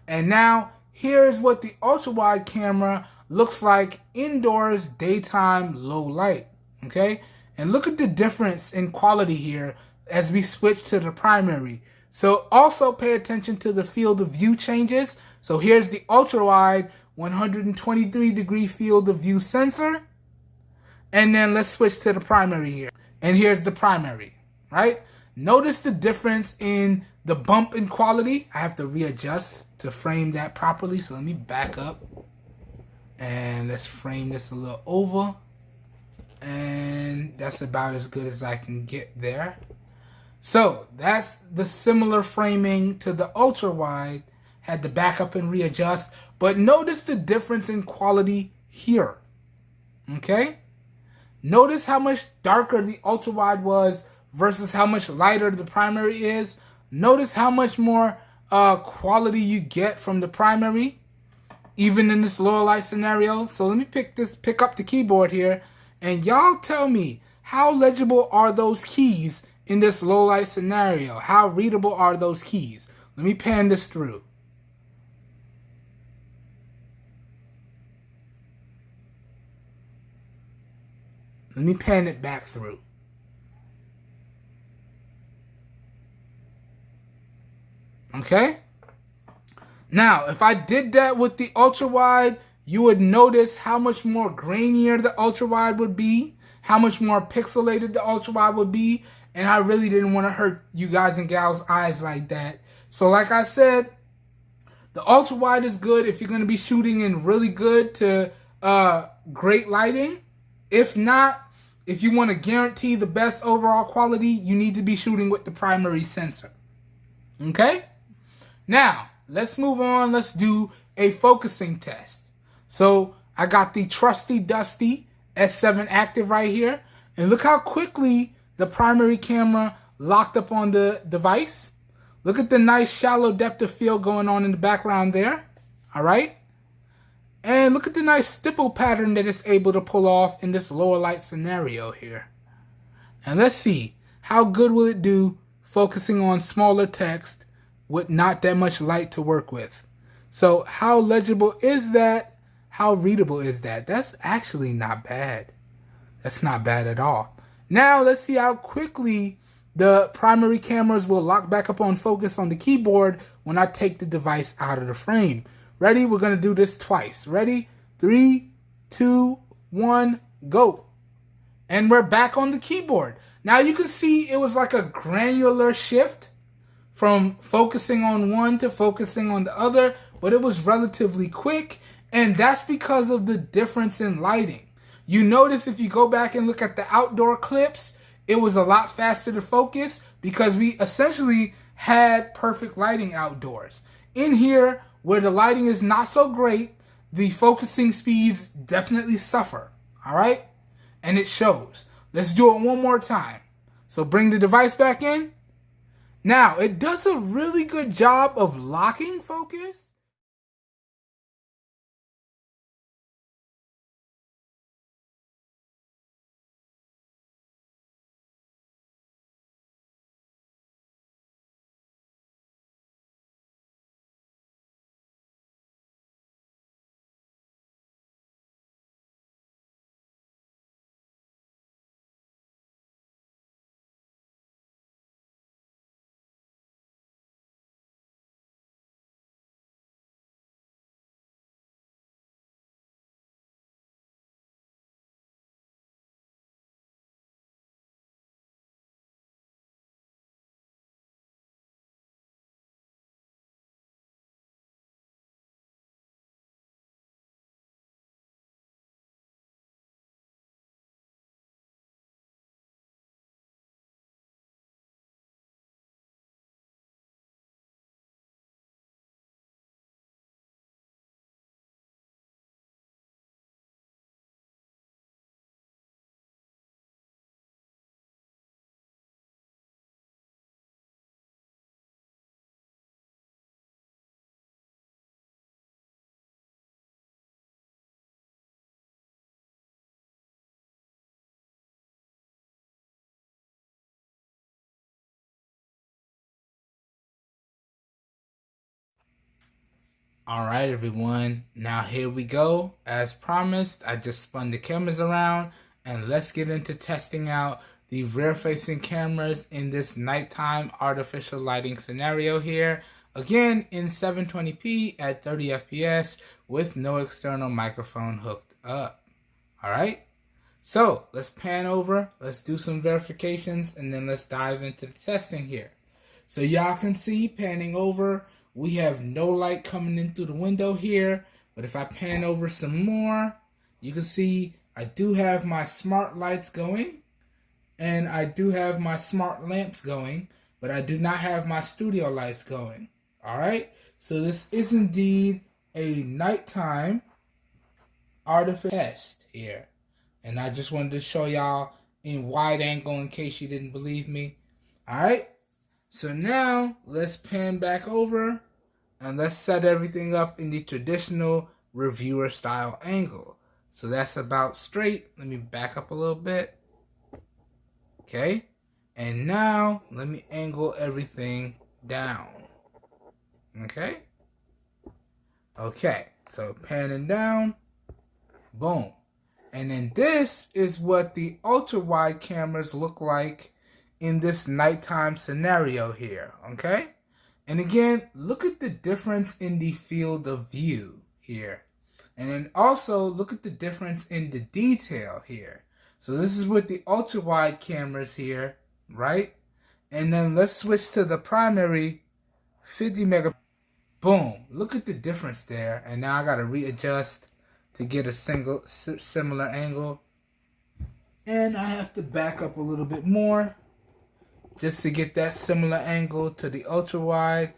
And now, here's what the ultra-wide camera looks like indoors, daytime, low light. Okay? And look at the difference in quality here as we switch to the primary. So also pay attention to the field of view changes. So here's the ultra-wide 123-degree field of view sensor. And then let's switch to the primary here. And here's the primary, right? Notice the difference in the bump in quality. I have to readjust to frame that properly. So let me back up. And let's frame this a little over. And that's about as good as I can get there. So that's the similar framing to the ultra wide. Had to back up and readjust. But notice the difference in quality here. Okay? Notice how much darker the ultra wide was versus how much lighter the primary is. Notice how much more quality you get from the primary, even in this lower light scenario. So let me pick up the keyboard here, and y'all tell me, how legible are those keys in this low light scenario? How readable are those keys? Let me pan this through. Let me pan it back through. Okay? Now, if I did that with the ultra wide, you would notice how much more grainier the ultra wide would be, how much more pixelated the ultra wide would be, and I really didn't want to hurt you guys and gals' eyes like that. So like I said, the ultra wide is good if you're going to be shooting in really good to great lighting. If not, if you want to guarantee the best overall quality, you need to be shooting with the primary sensor. Okay? Now, let's move on. Let's do a focusing test. So, I got the trusty dusty S7 active right here. And look how quickly the primary camera locked up on the device. Look at the nice shallow depth of field going on in the background there. All right. And look at the nice stipple pattern that it's able to pull off in this lower light scenario here. And let's see, how good will it do focusing on smaller text with not that much light to work with? So how legible is that? How readable is that? That's actually not bad. That's not bad at all. Now let's see how quickly the primary cameras will lock back up on focus on the keyboard when I take the device out of the frame. Ready? We're going to do this twice. Ready? 3, 2, 1, go. And we're back on the keyboard. Now you can see it was like a granular shift from focusing on one to focusing on the other, but it was relatively quick, and that's because of the difference in lighting. You notice if you go back and look at the outdoor clips, it was a lot faster to focus because we essentially had perfect lighting outdoors. In here, where the lighting is not so great, the focusing speeds definitely suffer, all right? And it shows. Let's do it one more time. So bring the device back in. Now, it does a really good job of locking focus. All right, everyone. Now here we go. As promised, I just spun the cameras around, and let's get into testing out the rear-facing cameras in this nighttime artificial lighting scenario here. Again, in 720p at 30 FPS with no external microphone hooked up. All right. So let's pan over. Let's do some verifications, and then let's dive into the testing here. So y'all can see, panning over, we have no light coming in through the window here. But if I pan over some more, you can see I do have my smart lights going. And I do have my smart lamps going. But I do not have my studio lights going. Alright? So this is indeed a nighttime artificial test here. And I just wanted to show y'all in wide angle in case you didn't believe me. Alright? So now, let's pan back over, and let's set everything up in the traditional reviewer style angle. So that's about straight. Let me back up a little bit. Okay. And now, let me angle everything down. Okay. Okay. So panning down. Boom. And then this is what the ultra-wide cameras look like in this nighttime scenario here, okay? And again, look at the difference in the field of view here. And then also look at the difference in the detail here. So this is with the ultra-wide cameras here, right? And then let's switch to the primary 50 megapixel. Boom, look at the difference there. And now I gotta readjust to get a similar angle. And I have to back up a little bit more just to get that similar angle to the ultra wide.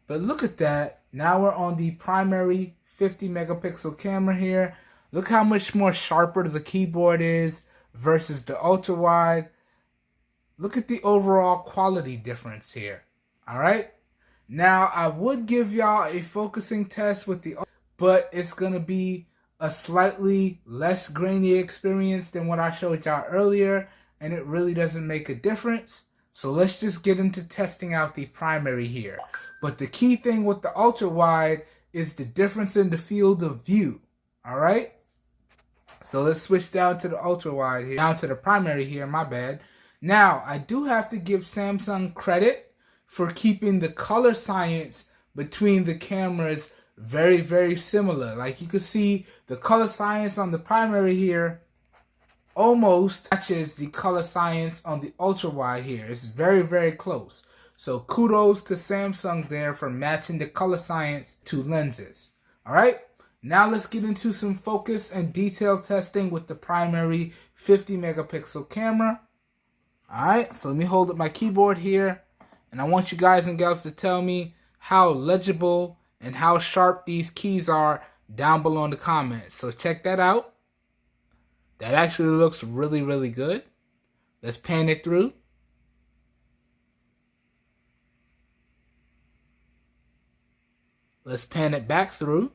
But look at that. Now we're on the primary 50 megapixel camera here. Look how much more sharper the keyboard is versus the ultra wide. Look at the overall quality difference here. All right. Now, I would give y'all a focusing test with the, but it's going to be a slightly less grainy experience than what I showed y'all earlier, and it really doesn't make a difference. So let's just get into testing out the primary here. But the key thing with the ultra wide is the difference in the field of view. All right. So let's switch down to the ultra wide here, down to the primary here, my bad. Now, I do have to give Samsung credit for keeping the color science between the cameras very, very similar. Like you can see, the color science on the primary here almost matches the color science on the ultra wide here. It's very, very close. So kudos to Samsung there for matching the color science to lenses. All right. Now let's get into some focus and detail testing with the primary 50 megapixel camera. Alright, so let me hold up my keyboard here, and I want you guys and gals to tell me how legible and how sharp these keys are down below in the comments. So check that out. That actually looks really, really good. Let's pan it through. Let's pan it back through.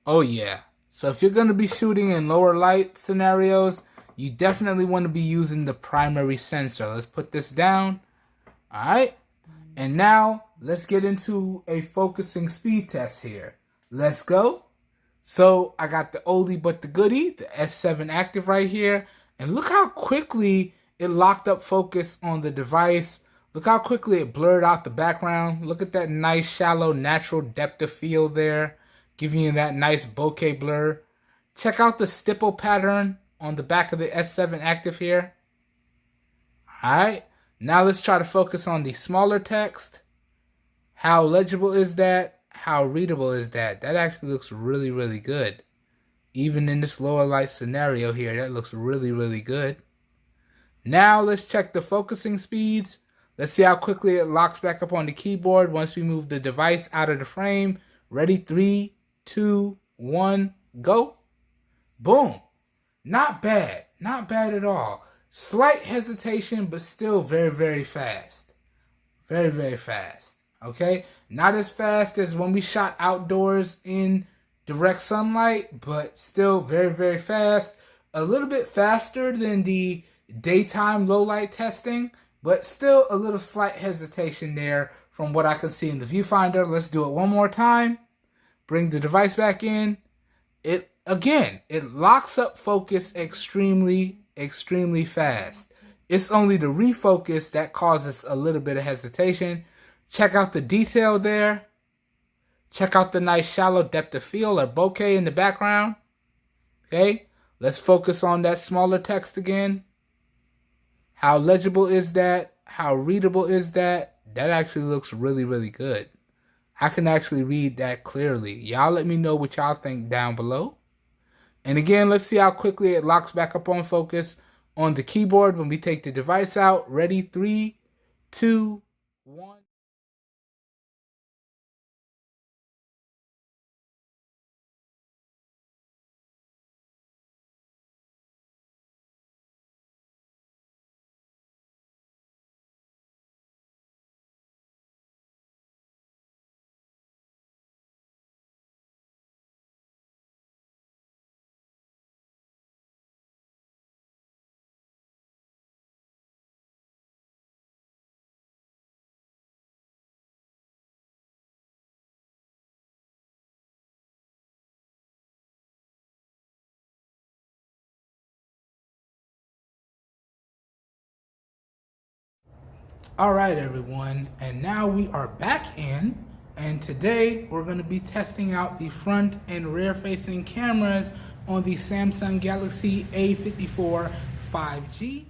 Oh yeah. So if you're going to be shooting in lower light scenarios, you definitely want to be using the primary sensor. Let's put this down. All right. And now let's get into a focusing speed test here. Let's go. So I got the oldie but the goodie, the S7 Active right here. And look how quickly it locked up focus on the device. Look how quickly it blurred out the background. Look at that nice shallow natural depth of field there, giving you that nice bokeh blur. Check out the stipple pattern on the back of the S7 Active here. Alright, now let's try to focus on the smaller text. How legible is that? How readable is that? That actually looks really, really good. Even in this lower light scenario here, that looks really, really good. Now let's check the focusing speeds. Let's see how quickly it locks back up on the keyboard once we move the device out of the frame. Ready? 3, 2, 1, go. Boom. Not bad. Not bad at all. Slight hesitation, but still very, very fast. Very, very fast. Okay? Not as fast as when we shot outdoors in direct sunlight, but still very, very fast. A little bit faster than the daytime low light testing, but still a little slight hesitation there from what I can see in the viewfinder. Let's do it one more time. Bring the device back in. It locks up focus extremely, extremely fast. It's only the refocus that causes a little bit of hesitation. Check out the detail there. Check out the nice shallow depth of field or bokeh in the background. Okay, let's focus on that smaller text again. How legible is that? How readable is that? That actually looks really, really good. I can actually read that clearly. Y'all let me know what y'all think down below. And again, let's see how quickly it locks back up on focus on the keyboard when we take the device out. Ready? 3, 2, 1. All right, everyone, and now we are back in, and today we're going to be testing out the front and rear facing cameras on the Samsung Galaxy A54 5G.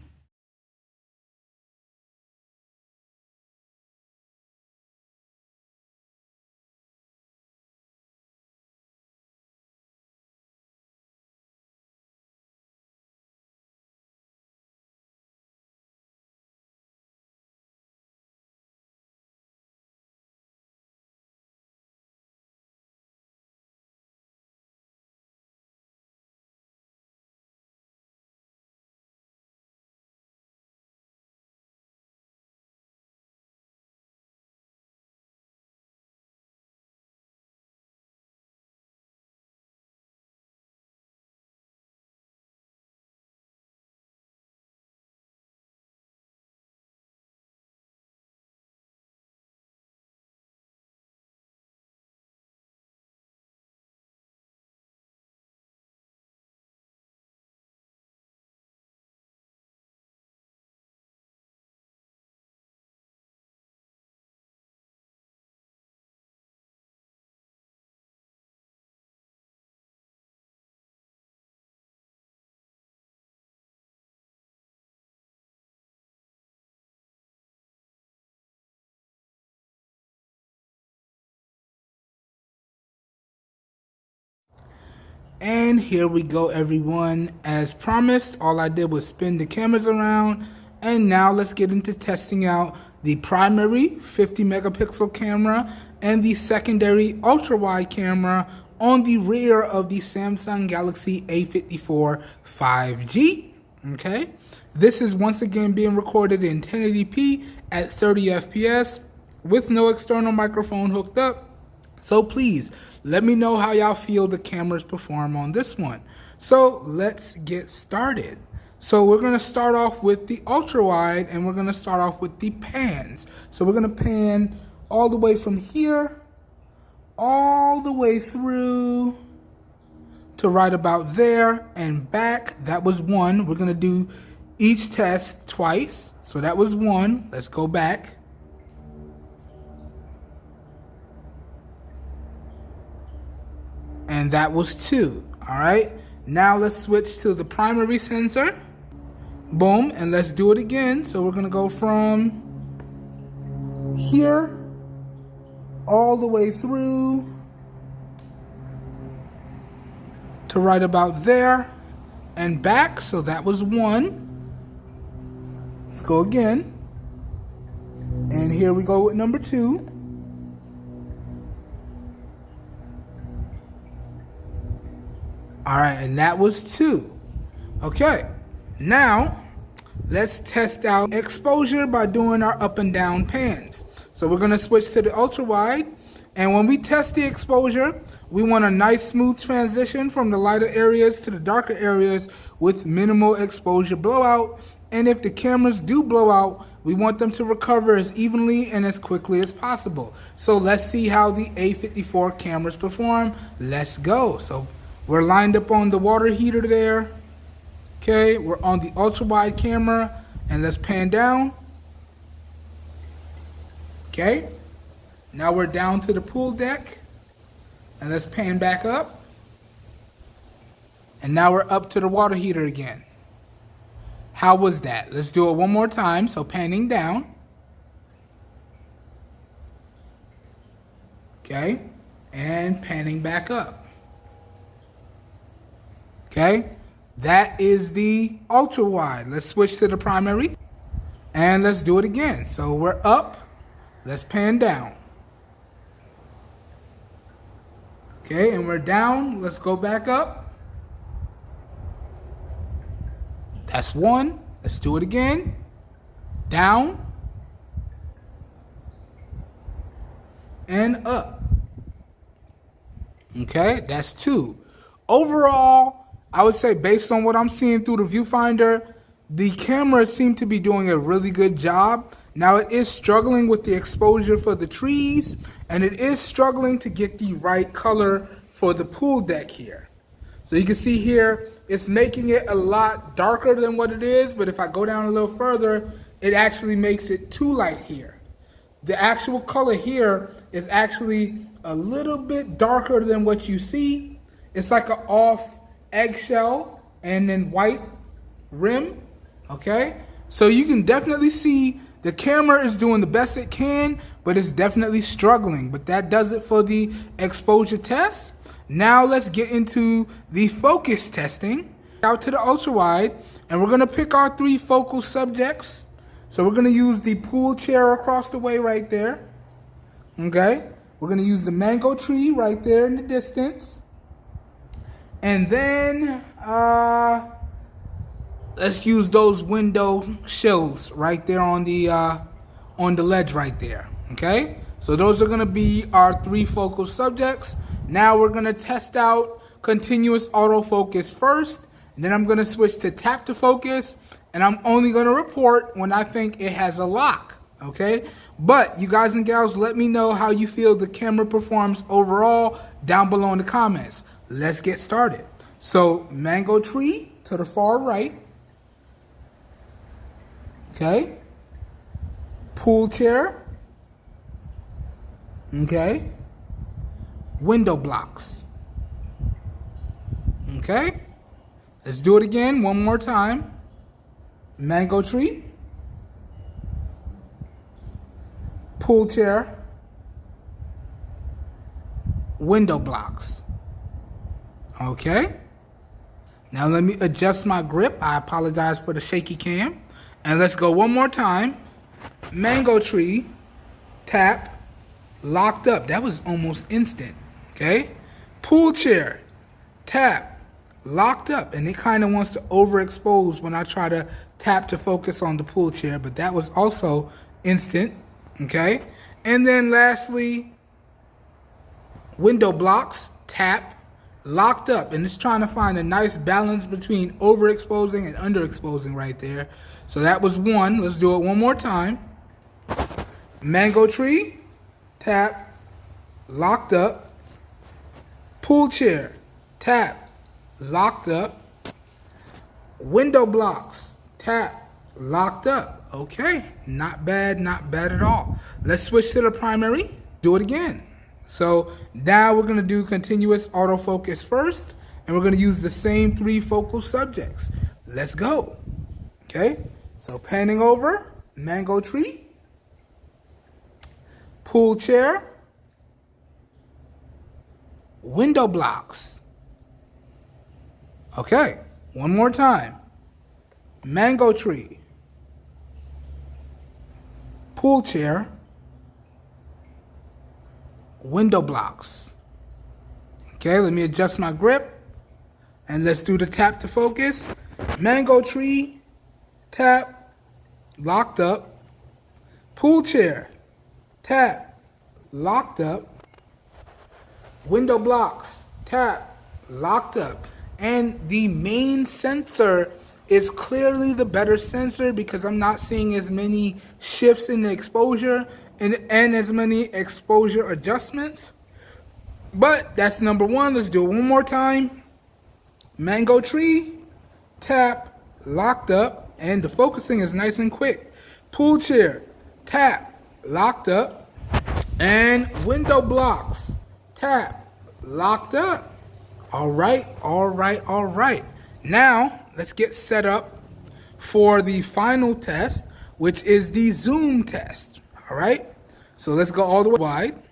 And here we go, everyone. As promised, all I did was spin the cameras around. And now let's get into testing out the primary 50 megapixel camera and the secondary ultra wide camera on the rear of the Samsung Galaxy A54 5G. Okay, this is once again being recorded in 1080p at 30 FPS with no external microphone hooked up. So please let me know how y'all feel the cameras perform on this one. So let's get started. So we're going to start off with the ultra wide, and we're going to start off with the pans. So we're going to pan all the way from here all the way through to right about there and back. That was one. We're going to do each test twice. So that was one. Let's go back. And that was two. All right. Now let's switch to the primary sensor. Boom. And let's do it again. So we're going to go from here all the way through to right about there and back. So that was one. Let's go again. And here we go with number two. All right, and that was two. Okay, now let's test out exposure by doing our up and down pans. So we're gonna switch to the ultra wide, and when we test the exposure, we want a nice smooth transition from the lighter areas to the darker areas with minimal exposure blowout. And if the cameras do blow out, we want them to recover as evenly and as quickly as possible. So let's see how the A54 cameras perform. Let's go. So we're lined up on the water heater there. Okay, we're on the ultra wide camera, and let's pan down. Okay, now we're down to the pool deck, and let's pan back up. And now we're up to the water heater again. How was that? Let's do it one more time. So panning down. Okay, and panning back up. Okay, that is the ultra wide. Let's switch to the primary and let's do it again. So we're up, let's pan down. Okay, and we're down, let's go back up. That's one. Let's do it again. Down and up. Okay, that's two. Overall, I would say based on what I'm seeing through the viewfinder, the cameras seem to be doing a really good job. Now it is struggling with the exposure for the trees, and it is struggling to get the right color for the pool deck here. So you can see here, it's making it a lot darker than what it is, but if I go down a little further, it actually makes it too light here. The actual color here is actually a little bit darker than what you see. It's like an off eggshell and then white rim. Okay, so you can definitely see the camera is doing the best it can, but it's definitely struggling. But that does it for the exposure test. Now let's get into the focus testing. Out to the ultra wide, and we're gonna pick our three focal subjects. So we're gonna use the pool chair across the way right there. Okay, we're gonna use the mango tree right there in the distance. And then let's use those window shills right there on the ledge right there. Okay, so those are gonna be our three focal subjects. Now we're gonna test out continuous autofocus first, and then I'm gonna switch to tap to focus, and I'm only gonna report when I think it has a lock. Okay, but you guys and gals, let me know how you feel the camera performs overall down below in the comments. Let's get started. So mango tree to the far right. Okay. Pool chair. Okay. Window blocks. Okay. Let's do it again one more time. Mango tree. Pool chair. Window blocks. Okay. Now let me adjust my grip. I apologize for the shaky cam. And let's go one more time. Mango tree, tap, locked up. That was almost instant. Okay. Pool chair, tap, locked up. And it kind of wants to overexpose when I try to tap to focus on the pool chair. But that was also instant. Okay. And then lastly, window blocks, tap, locked up. And it's trying to find a nice balance between overexposing and underexposing right there. So that was one. Let's do it one more time. Mango tree, tap, locked up. Pool chair, tap, locked up. Window blocks, tap, locked up. Okay, not bad at all. Let's switch to the primary. Do it again. So now we're going to do continuous autofocus first, and we're going to use the same 3 focal subjects. Let's go. Okay, so panning over, mango tree, pool chair, window blocks. Okay, one more time. Mango tree, pool chair, window blocks. Okay, let me adjust my grip. And let's do the tap to focus. Mango tree, tap, locked up. Pool chair, tap, locked up. Window blocks, tap, locked up. And the main sensor is clearly the better sensor because I'm not seeing as many shifts in the exposure and as many exposure adjustments. But that's number 1. Let's do it one more time. Mango tree, tap, locked up, and the focusing is nice and quick. Pool chair, tap, locked up, and window blocks, tap, locked up. All right. Now, let's get set up for the final test, which is the zoom test. All right, so let's go all the way wide.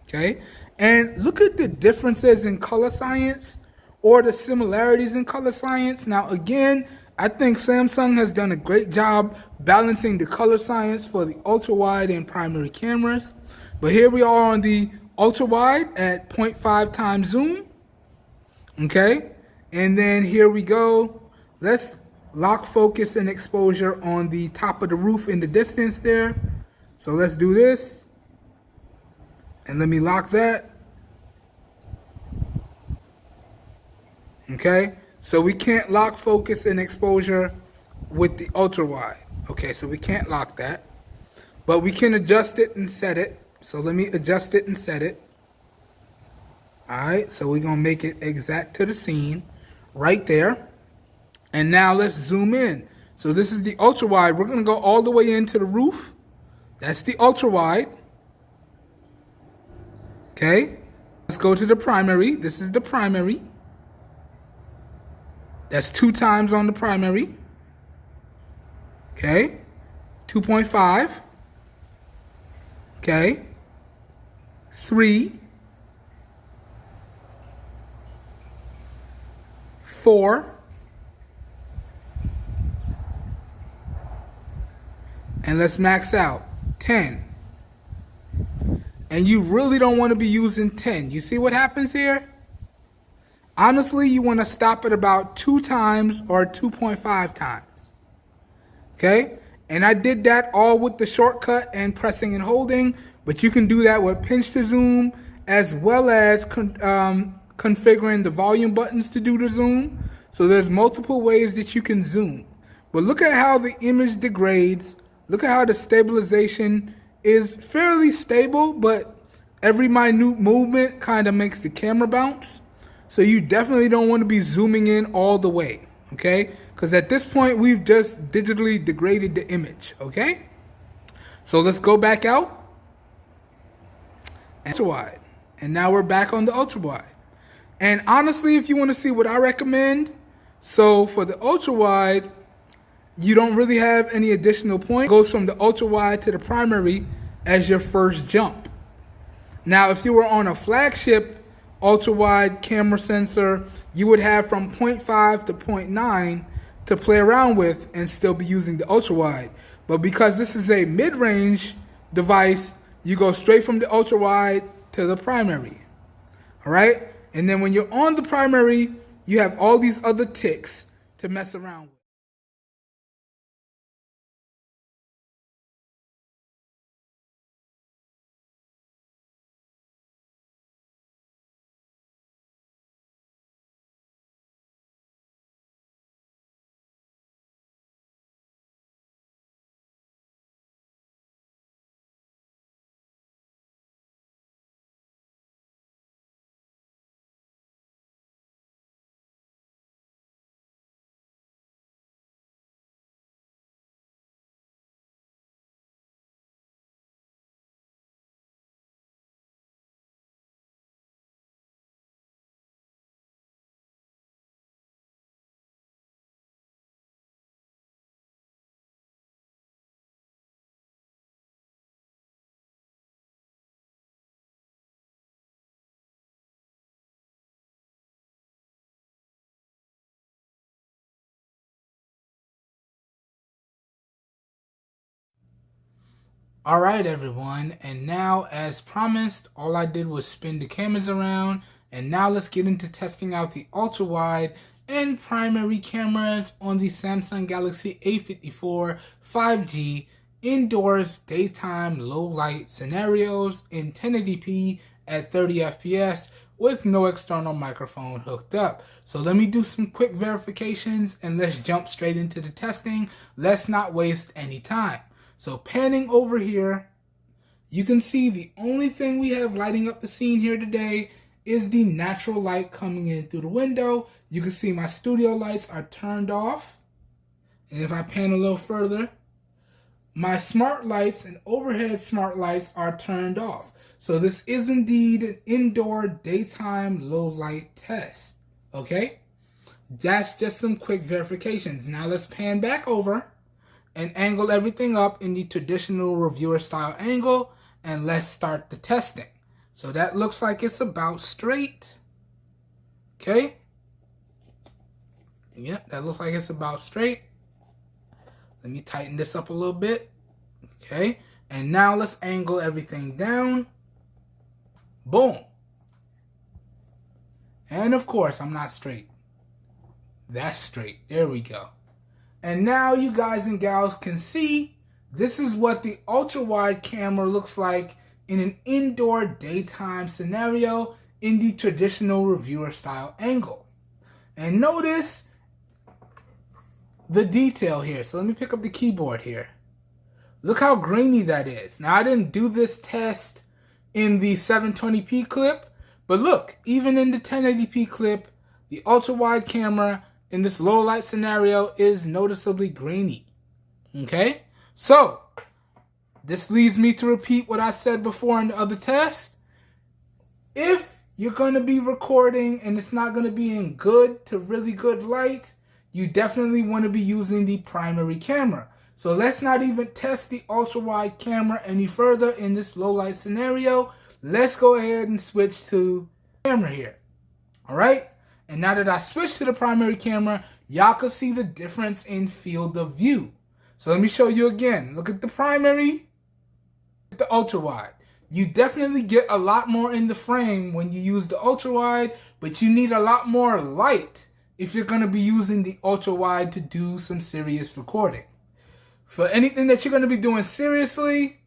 Okay, and look at the differences in color science or the similarities in color science. Now, again, I think Samsung has done a great job balancing the color science for the ultra wide and primary cameras. But here we are on the ultra wide at 0.5 times zoom. Okay, and then here we go. Let's lock focus and exposure on the top of the roof in the distance there. So let's do this. And let me lock that. Okay, so we can't lock focus and exposure with the ultra wide. Okay, so we can't lock that. But we can adjust it and set it. So let me adjust it and set it. Alright, so we're going to make it exact to the scene right there. And now let's zoom in. So this is the ultra wide. We're going to go all the way into the roof. That's the ultra wide. Okay, let's go to the primary. This is the primary. That's 2 times on the primary. Okay, 2.5. Okay, 3, 4, and let's max out 10. And you really don't want to be using 10. You see what happens here? Honestly, you want to stop at about 2 times or 2.5 times. Okay? And I did that all with the shortcut and pressing and holding, but you can do that with pinch to zoom as well as configuring the volume buttons to do the zoom. So there's multiple ways that you can zoom. But look at how the image degrades. Look at how the stabilization is fairly stable, but every minute movement kind of makes the camera bounce. So you definitely don't want to be zooming in all the way, okay? Because at this point, we've just digitally degraded the image, okay? So let's go back out. Ultra wide. And now we're back on the ultra wide. And honestly, if you want to see what I recommend, so for the ultra wide, you don't really have any additional point. It goes from the ultra wide to the primary as your first jump. Now, if you were on a flagship ultra wide camera sensor you would have from 0.5 to 0.9 to play around with and still be using the ultra wide. But because this is a mid-range device, you go straight from the ultra wide to the primary. All right? And then when you're on the primary, you have all these other ticks to mess around with. Alright everyone, and now as promised, all I did was spin the cameras around, and now let's get into testing out the ultra wide and primary cameras on the Samsung Galaxy A54 5G indoors daytime low light scenarios in 1080p at 30 FPS with no external microphone hooked up. So let me do some quick verifications and let's jump straight into the testing. Let's not waste any time. So panning over here, you can see the only thing we have lighting up the scene here today is the natural light coming in through the window. You can see my studio lights are turned off. And if I pan a little further, my smart lights and overhead smart lights are turned off. So this is indeed an indoor daytime low light test. Okay? That's just some quick verifications. Now let's pan back over and angle everything up in the traditional reviewer style angle, and let's start the testing. So that looks like it's about straight. Okay? Yep, that looks like it's about straight. Let me tighten this up a little bit. Okay? And now let's angle everything down. Boom. And of course, I'm not straight. That's straight. There we go. And now you guys and gals can see this is what the ultra wide camera looks like in an indoor daytime scenario in the traditional reviewer style angle. And notice the detail here. So let me pick up the keyboard here. Look how grainy that is. Now I didn't do this test in the 720p clip, but look, even in the 1080p clip, the ultra wide camera in this low light scenario is noticeably grainy. Okay? So, this leads me to repeat what I said before in the other test. If you're going to be recording and it's not going to be in good to really good light, you definitely want to be using the primary camera. So let's not even test the ultra wide camera any further in this low light scenario. Let's go ahead and switch to camera here. Alright? And now that I switched to the primary camera, y'all can see the difference in field of view. So let me show you again. Look at the primary, the ultra wide. You definitely get a lot more in the frame when you use the ultra wide, but you need a lot more light if you're going to be using the ultra wide to do some serious recording. For anything that you're going to be doing seriously,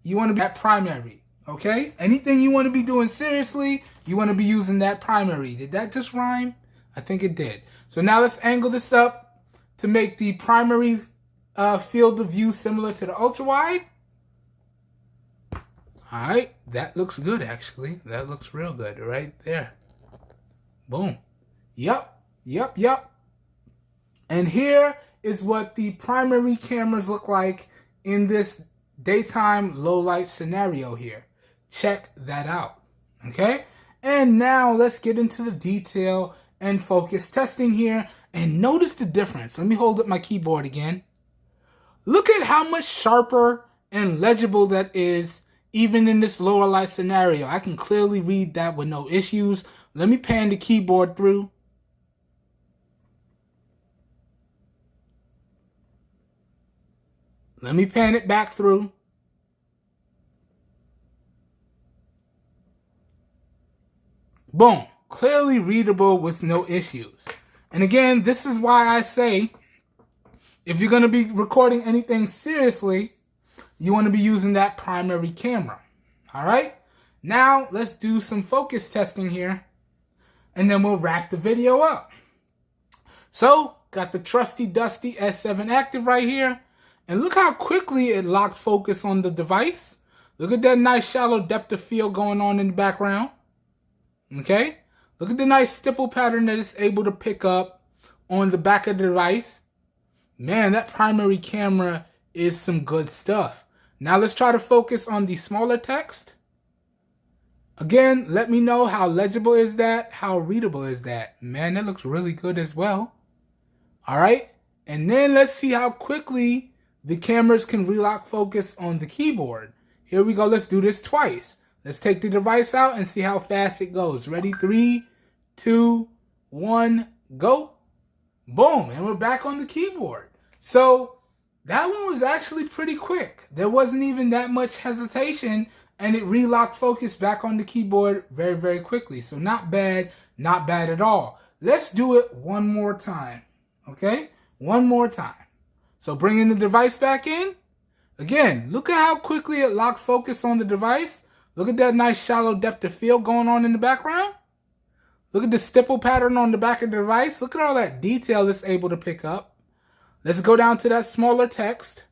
you want to be at primary. Okay? Anything you want to be doing seriously, you want to be using that primary. Did that just rhyme? I think it did. So now let's angle this up to make the primary field of view similar to the ultra wide. Alright, that looks good actually. That looks real good right there. Boom. Yup. And here is what the primary cameras look like in this daytime low light scenario here. Check that out. Okay? And now let's get into the detail and focus testing here. And notice the difference. Let me hold up my keyboard again. Look at how much sharper and legible that is even in this lower light scenario. I can clearly read that with no issues. Let me pan the keyboard through. Let me pan it back through. Boom. Clearly readable with no issues. And again, this is why I say, if you're going to be recording anything seriously, you want to be using that primary camera. All right? Now, let's do some focus testing here, and then we'll wrap the video up. So, got the trusty dusty S7 active right here, and look how quickly it locked focus on the device. Look at that nice shallow depth of field going on in the background. Okay? Look at the nice stipple pattern that it's able to pick up on the back of the device. Man, that primary camera is some good stuff. Now let's try to focus on the smaller text. Again, let me know how legible is that, how readable is that. Man, that looks really good as well. All right, and then let's see how quickly the cameras can relock focus on the keyboard. Here we go, let's do this twice. Let's take the device out and see how fast it goes. Ready? 3, 2, 1, go. Boom, and we're back on the keyboard. So that one was actually pretty quick. There wasn't even that much hesitation, and it relocked focus back on the keyboard very, very quickly. So not bad at all. Let's do it one more time, okay? One more time. So bringing the device back in. Again, look at how quickly it locked focus on the device. Look at that nice shallow depth of field going on in the background. Look at the stipple pattern on the back of the device. Look at all that detail it's able to pick up. Let's go down to that smaller text.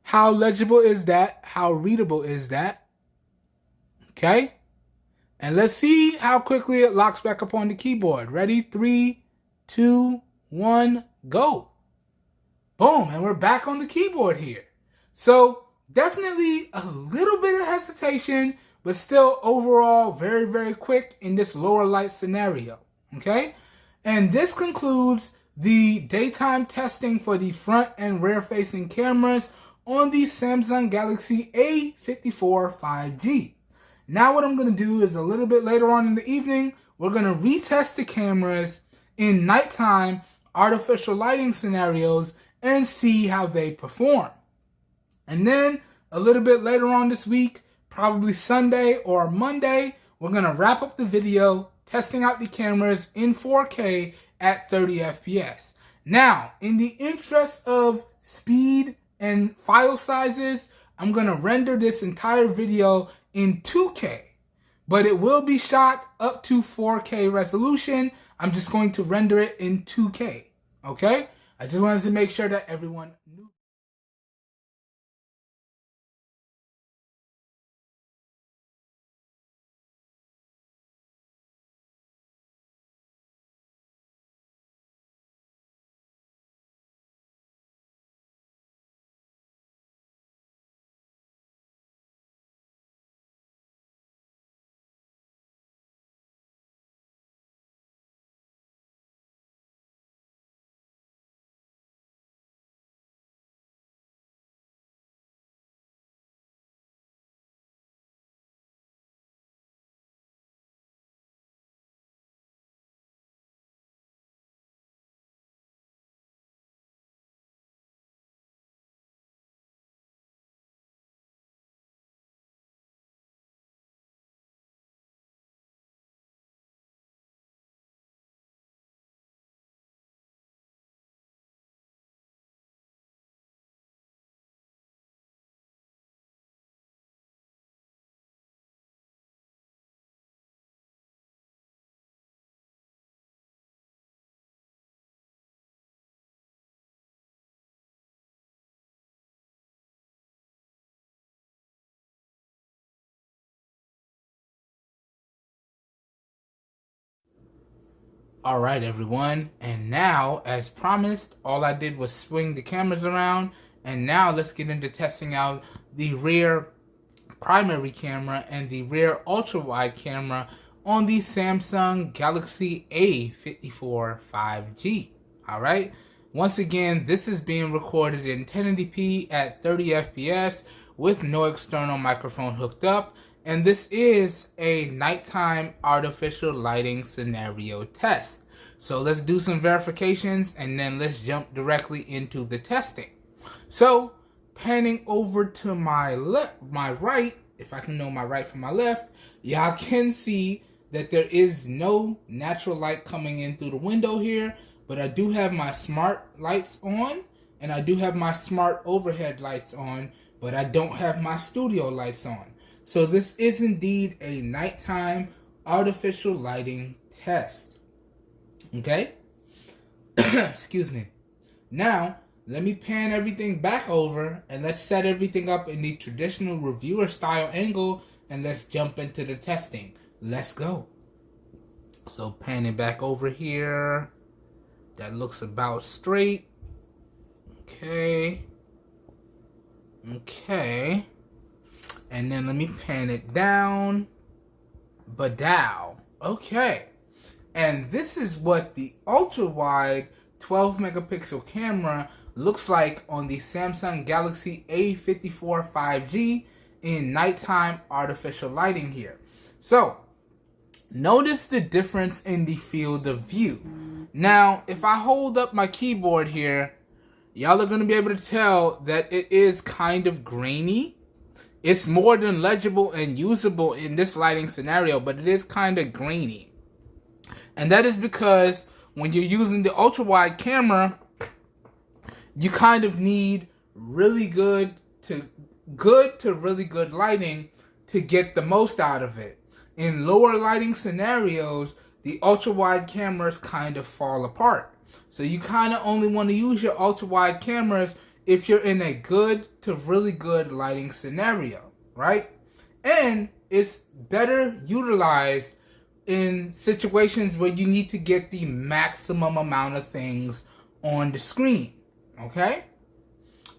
How legible is that? How readable is that? Okay? And let's see how quickly it locks back up on the keyboard. Ready? 3, 2, 1, go. Boom, and we're back on the keyboard here. So definitely a little bit of hesitation, but still overall very, very quick in this lower light scenario. Okay? And this concludes the daytime testing for the front and rear facing cameras on the Samsung Galaxy A54 5G. Now what I'm going to do is a little bit later on in the evening, we're going to retest the cameras in nighttime artificial lighting scenarios and see how they perform. And then a little bit later on this week, probably Sunday or Monday, we're going to wrap up the video testing out the cameras in 4K at 30 FPS. Now, in the interest of speed and file sizes, I'm going to render this entire video in 2K, but it will be shot up to 4K resolution. I'm just going to render it in 2K, okay? I just wanted to make sure that everyone knew. All right, everyone. And now, as promised, all I did was swing the cameras around. And now let's get into testing out the rear primary camera and the rear ultra-wide camera on the Samsung Galaxy A54 5G. All right. Once again, this is being recorded in 1080p at 30 FPS with no external microphone hooked up. And this is a nighttime artificial lighting scenario test. So let's do some verifications and then let's jump directly into the testing. So panning over to my right, if I can know my right from my left, y'all can see that there is no natural light coming in through the window here, but I do have my smart lights on, and I do have my smart overhead lights on, but I don't have my studio lights on. So this is indeed a nighttime artificial lighting test. Okay? Excuse me. Now, let me pan everything back over, and let's set everything up in the traditional reviewer style angle, and let's jump into the testing. Let's go. So panning back over here. That looks about straight. Okay. Okay. And then let me pan it down. Badow. Okay. And this is what the ultra-wide 12 megapixel camera looks like on the Samsung Galaxy A54 5G in nighttime artificial lighting here. So, notice the difference in the field of view. Now, if I hold up my keyboard here, y'all are going to be able to tell that it is kind of grainy. It's more than legible and usable in this lighting scenario, but it is kind of grainy. And that is because when you're using the ultra-wide camera, you kind of need really good to really good lighting to get the most out of it. In lower lighting scenarios, the ultra-wide cameras kind of fall apart. So you kind of only want to use your ultra-wide cameras if you're in a good to really good lighting scenario, right? And it's better utilized in situations where you need to get the maximum amount of things on the screen, okay?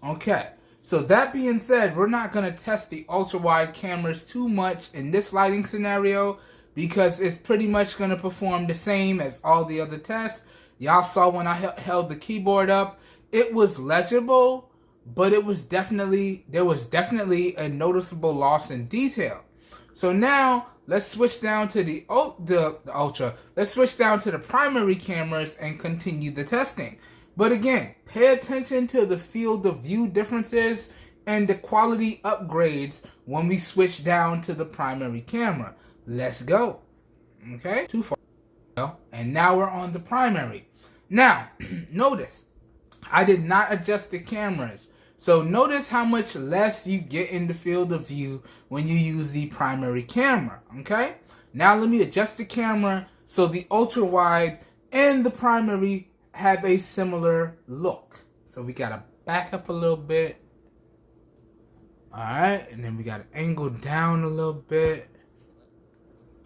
Okay, so that being said, we're not going to test the ultra-wide cameras too much in this lighting scenario because it's pretty much going to perform the same as all the other tests. Y'all saw when I held the keyboard up, it was legible, but there was definitely a noticeable loss in detail. So now let's switch down to the ultra. Let's switch down to the primary cameras and continue the testing. But again, pay attention to the field of view differences and the quality upgrades when we switch down to the primary camera. Let's go. Okay, too far. And now we're on the primary. Now, notice, I did not adjust the cameras. So notice how much less you get in the field of view when you use the primary camera, okay? Now let me adjust the camera so the ultra wide and the primary have a similar look. So we gotta back up a little bit. Alright, and then we gotta angle down a little bit.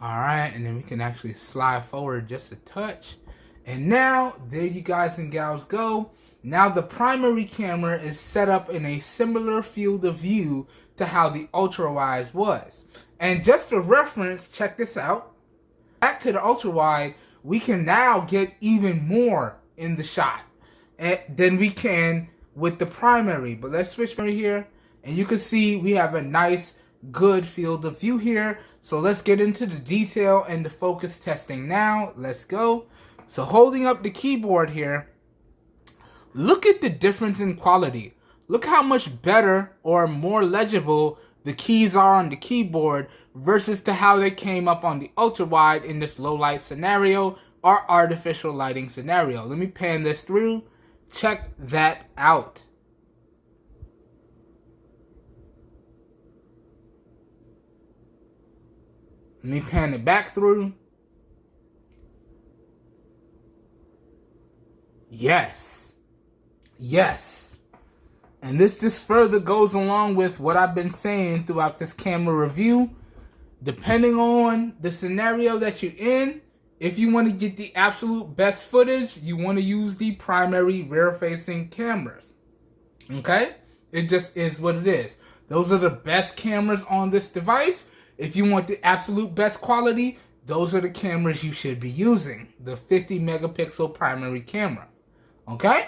Alright, and then we can actually slide forward just a touch. And now, there you guys and gals go. Now the primary camera is set up in a similar field of view to how the ultra-wide was. And just for reference, check this out. Back to the ultra-wide, we can now get even more in the shot than we can with the primary. But let's switch right here, and you can see we have a nice, good field of view here. So let's get into the detail and the focus testing now. Let's go. So holding up the keyboard here, look at the difference in quality. Look how much better or more legible the keys are on the keyboard versus to how they came up on the ultra wide in this low light scenario or artificial lighting scenario. Let me pan this through. Check that out. Let me pan it back through. Yes. Yes. And this just further goes along with what I've been saying throughout this camera review. Depending on the scenario that you're in, if you want to get the absolute best footage, you want to use the primary rear-facing cameras. Okay? It just is what it is. Those are the best cameras on this device. If you want the absolute best quality, those are the cameras you should be using. The 50 megapixel primary camera. Okay?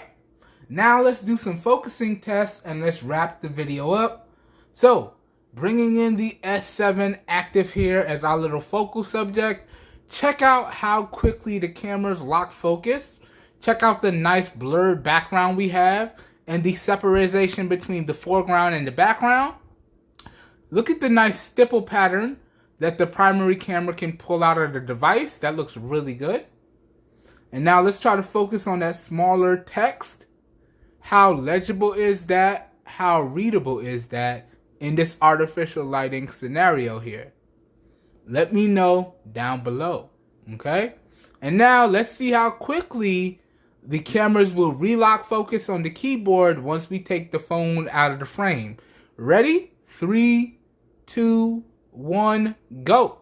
Now let's do some focusing tests and let's wrap the video up. So, bringing in the S7 Active here as our little focal subject. Check out how quickly the cameras lock focus. Check out the nice blurred background we have. and the separation between the foreground and the background. Look at the nice stipple pattern that the primary camera can pull out of the device. That looks really good. And now let's try to focus on that smaller text. How legible is that? How readable is that in this artificial lighting scenario here? Let me know down below, okay? And now let's see how quickly the cameras will relock focus on the keyboard once we take the phone out of the frame. Ready? 3, 2, 1, go.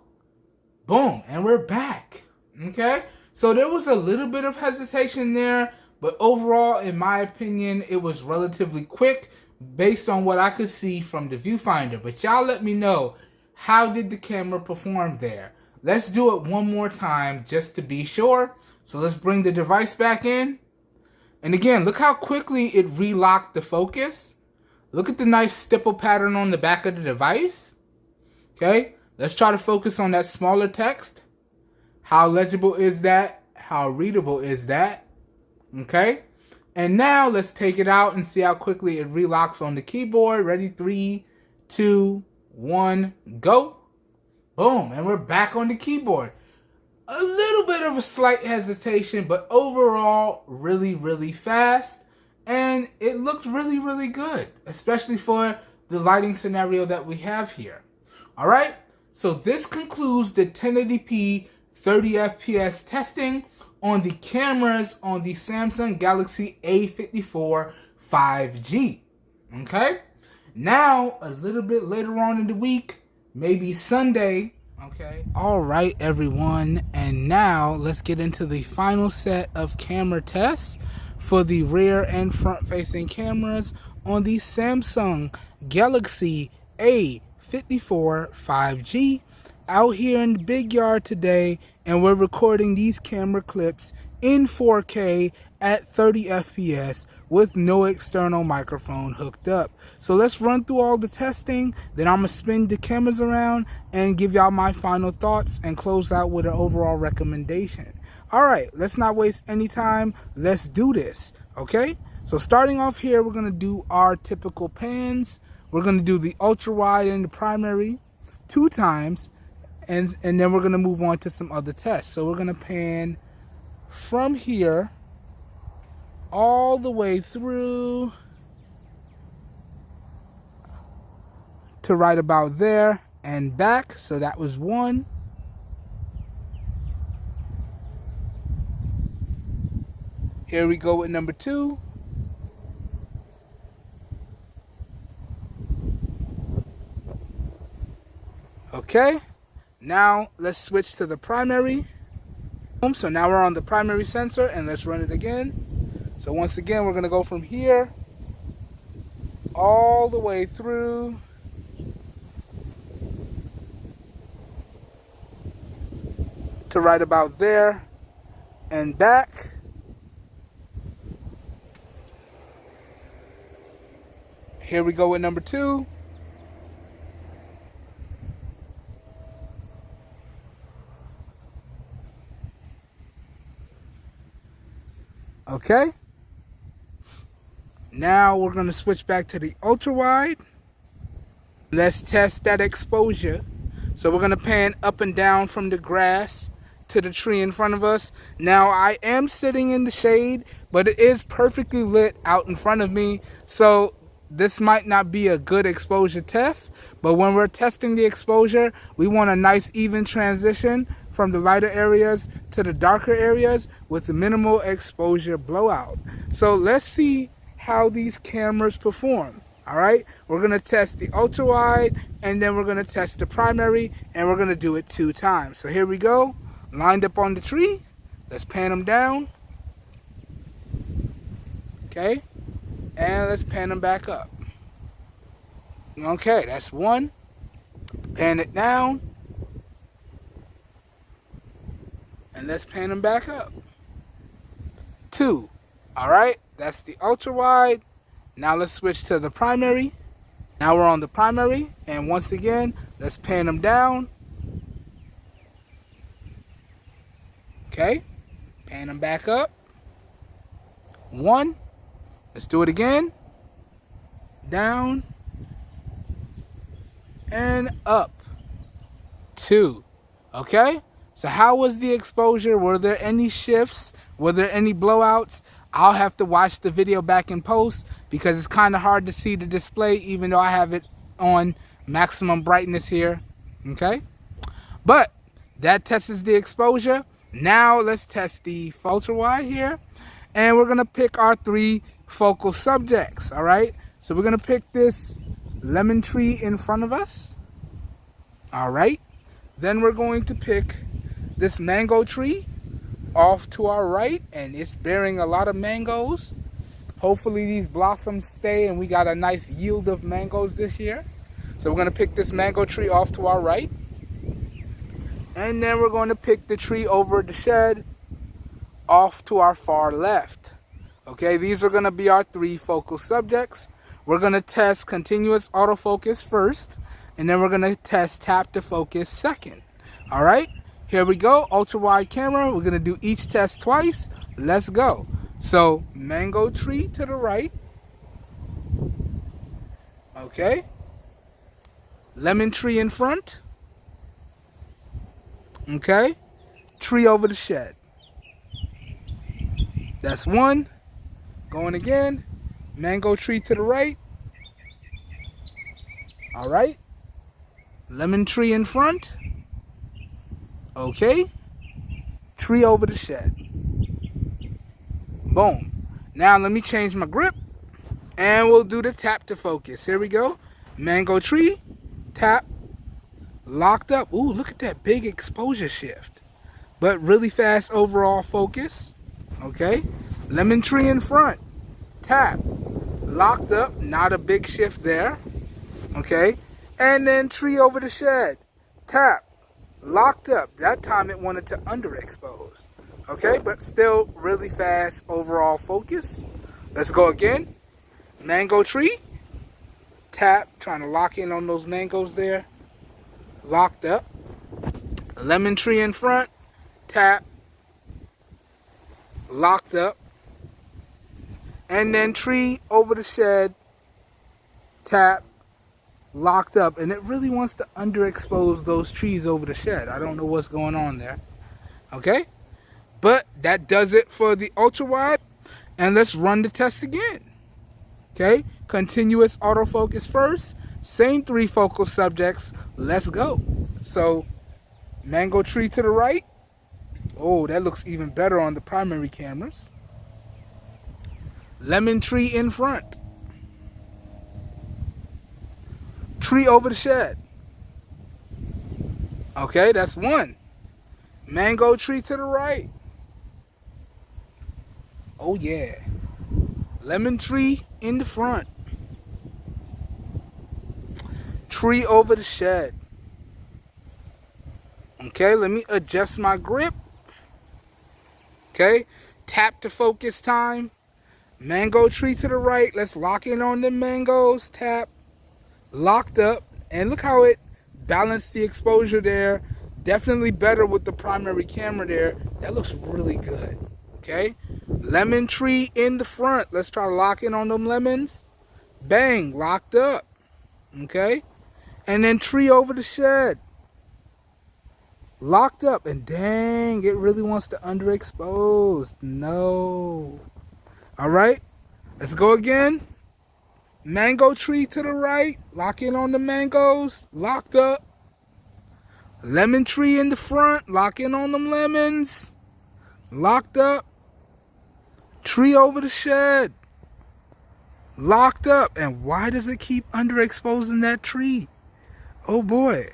Boom, and we're back, okay? So there was a little bit of hesitation there, but overall, in my opinion, it was relatively quick based on what I could see from the viewfinder. But y'all let me know, how did the camera perform there? Let's do it one more time just to be sure. So let's bring the device back in. And again, look how quickly it relocked the focus. Look at the nice stipple pattern on the back of the device. Okay, let's try to focus on that smaller text. How legible is that? How readable is that? Okay, and now let's take it out and see how quickly it relocks on the keyboard. Ready? 3, 2, 1, go. Boom, and we're back on the keyboard. A little bit of a slight hesitation, but overall, really, really fast. And it looked really, really good, especially for the lighting scenario that we have here. All right, so this concludes the 1080p 30 FPS testing on the cameras on the Samsung Galaxy A54 5G. Okay, now a little bit later on in the week, maybe Sunday. Okay, all right, everyone, and now let's get into the final set of camera tests for the rear and front facing cameras on the Samsung Galaxy A54 5G. Out here in the big yard today, and we're recording these camera clips in 4K at 30 FPS with no external microphone hooked up. So let's run through all the testing, then I'm gonna spin the cameras around and give y'all my final thoughts and close out with an overall recommendation. All right, let's not waste any time. Let's do this, okay? So starting off here, we're gonna do our typical pans. We're gonna do the ultra wide and the primary 2 times, and then we're gonna move on to some other tests. So we're gonna pan from here all the way through to right about there and back. So that was 1. Here we go with number 2. Okay, now let's switch to the primary. So now we're on the primary sensor, and let's run it again. So once again, we're going to go from here all the way through to right about there and back. Here we go with number 2. Okay. Now we're going to switch back to the ultra wide. Let's test that exposure. So we're going to pan up and down from the grass to the tree in front of us. Now I am sitting in the shade, but it is perfectly lit out in front of me. So this might not be a good exposure test, but when we're testing the exposure, we want a nice even transition from the lighter areas to the darker areas with minimal exposure blowout. So let's see how these cameras perform. All right, we're gonna test the ultra wide, and then we're gonna test the primary, and we're gonna do it 2 times. So here we go, lined up on the tree. Let's pan them down. Okay, and let's pan them back up. Okay, that's 1. Pan it down. And let's pan them back up. 2. All right, that's the ultra wide. Now let's switch to the primary. Now we're on the primary, and once again, let's pan them down. Okay, pan them back up. 1. Let's do it again. Down and up. 2. Okay? So how was the exposure? Were there any shifts? Were there any blowouts? I'll have to watch the video back in post because it's kind of hard to see the display even though I have it on maximum brightness here. Okay? But that tests the exposure. Now let's test the ultra wide here. And we're going to pick our 3 focal subjects. All right? So we're going to pick this lemon tree in front of us. All right? Then we're going to pick this mango tree off to our right, and it's bearing a lot of mangoes. Hopefully these blossoms stay and we got a nice yield of mangoes this year. So we're going to pick this mango tree off to our right. And then we're going to pick the tree over the shed off to our far left. Okay, these are going to be our 3 focal subjects. We're going to test continuous autofocus first, and then we're going to test tap to focus second. All right, here we go. Ultra wide camera. We're going to do each test twice. Let's go. So mango tree to the right. Okay. Lemon tree in front. Okay. Tree over the shed. That's 1. Going again. Mango tree to the right. All right. Lemon tree in front. Okay. Tree over the shed. Boom. Now let me change my grip and we'll do the tap to focus. Here we go. Mango tree. Tap. Locked up. Ooh, look at that big exposure shift. But really fast overall focus. Okay. Lemon tree in front. Tap. Locked up. Not a big shift there. Okay. And then tree over the shed. Tap. Locked up. That time it wanted to underexpose. Okay, but still really fast overall focus. Let's go again. Mango tree. Tap. Trying to lock in on those mangoes there. Locked up. Lemon tree in front. Tap. Locked up. And then tree over the shed. Tap. Locked up. And it really wants to underexpose those trees over the shed. I don't know what's going on there. Okay. But that does it for the ultra wide. And let's run the test again. Okay. Continuous autofocus first. Same 3 focal subjects. Let's go. So mango tree to the right. Oh, that looks even better on the primary cameras. Lemon tree in front. Tree over the shed. Okay, that's 1. Mango tree to the right. Oh yeah. Lemon tree in the front. Tree over the shed. Okay, let me adjust my grip. Okay, tap to focus time. Mango tree to the right. Let's lock in on the mangoes. Tap. Locked up. And look how it balanced the exposure there. Definitely better with the primary camera there. That looks really good. Okay. Lemon tree in the front. Let's try to lock in on them lemons. Bang. Locked up. Okay. And then tree over the shed. Locked up. And dang, it really wants to underexpose. No. All right. Let's go again. Mango tree to the right. Lock in on the mangoes. Locked up. Lemon tree in the front. Lock in on them lemons. Locked up. Tree over the shed. Locked up. And why does it keep underexposing that tree? Oh boy.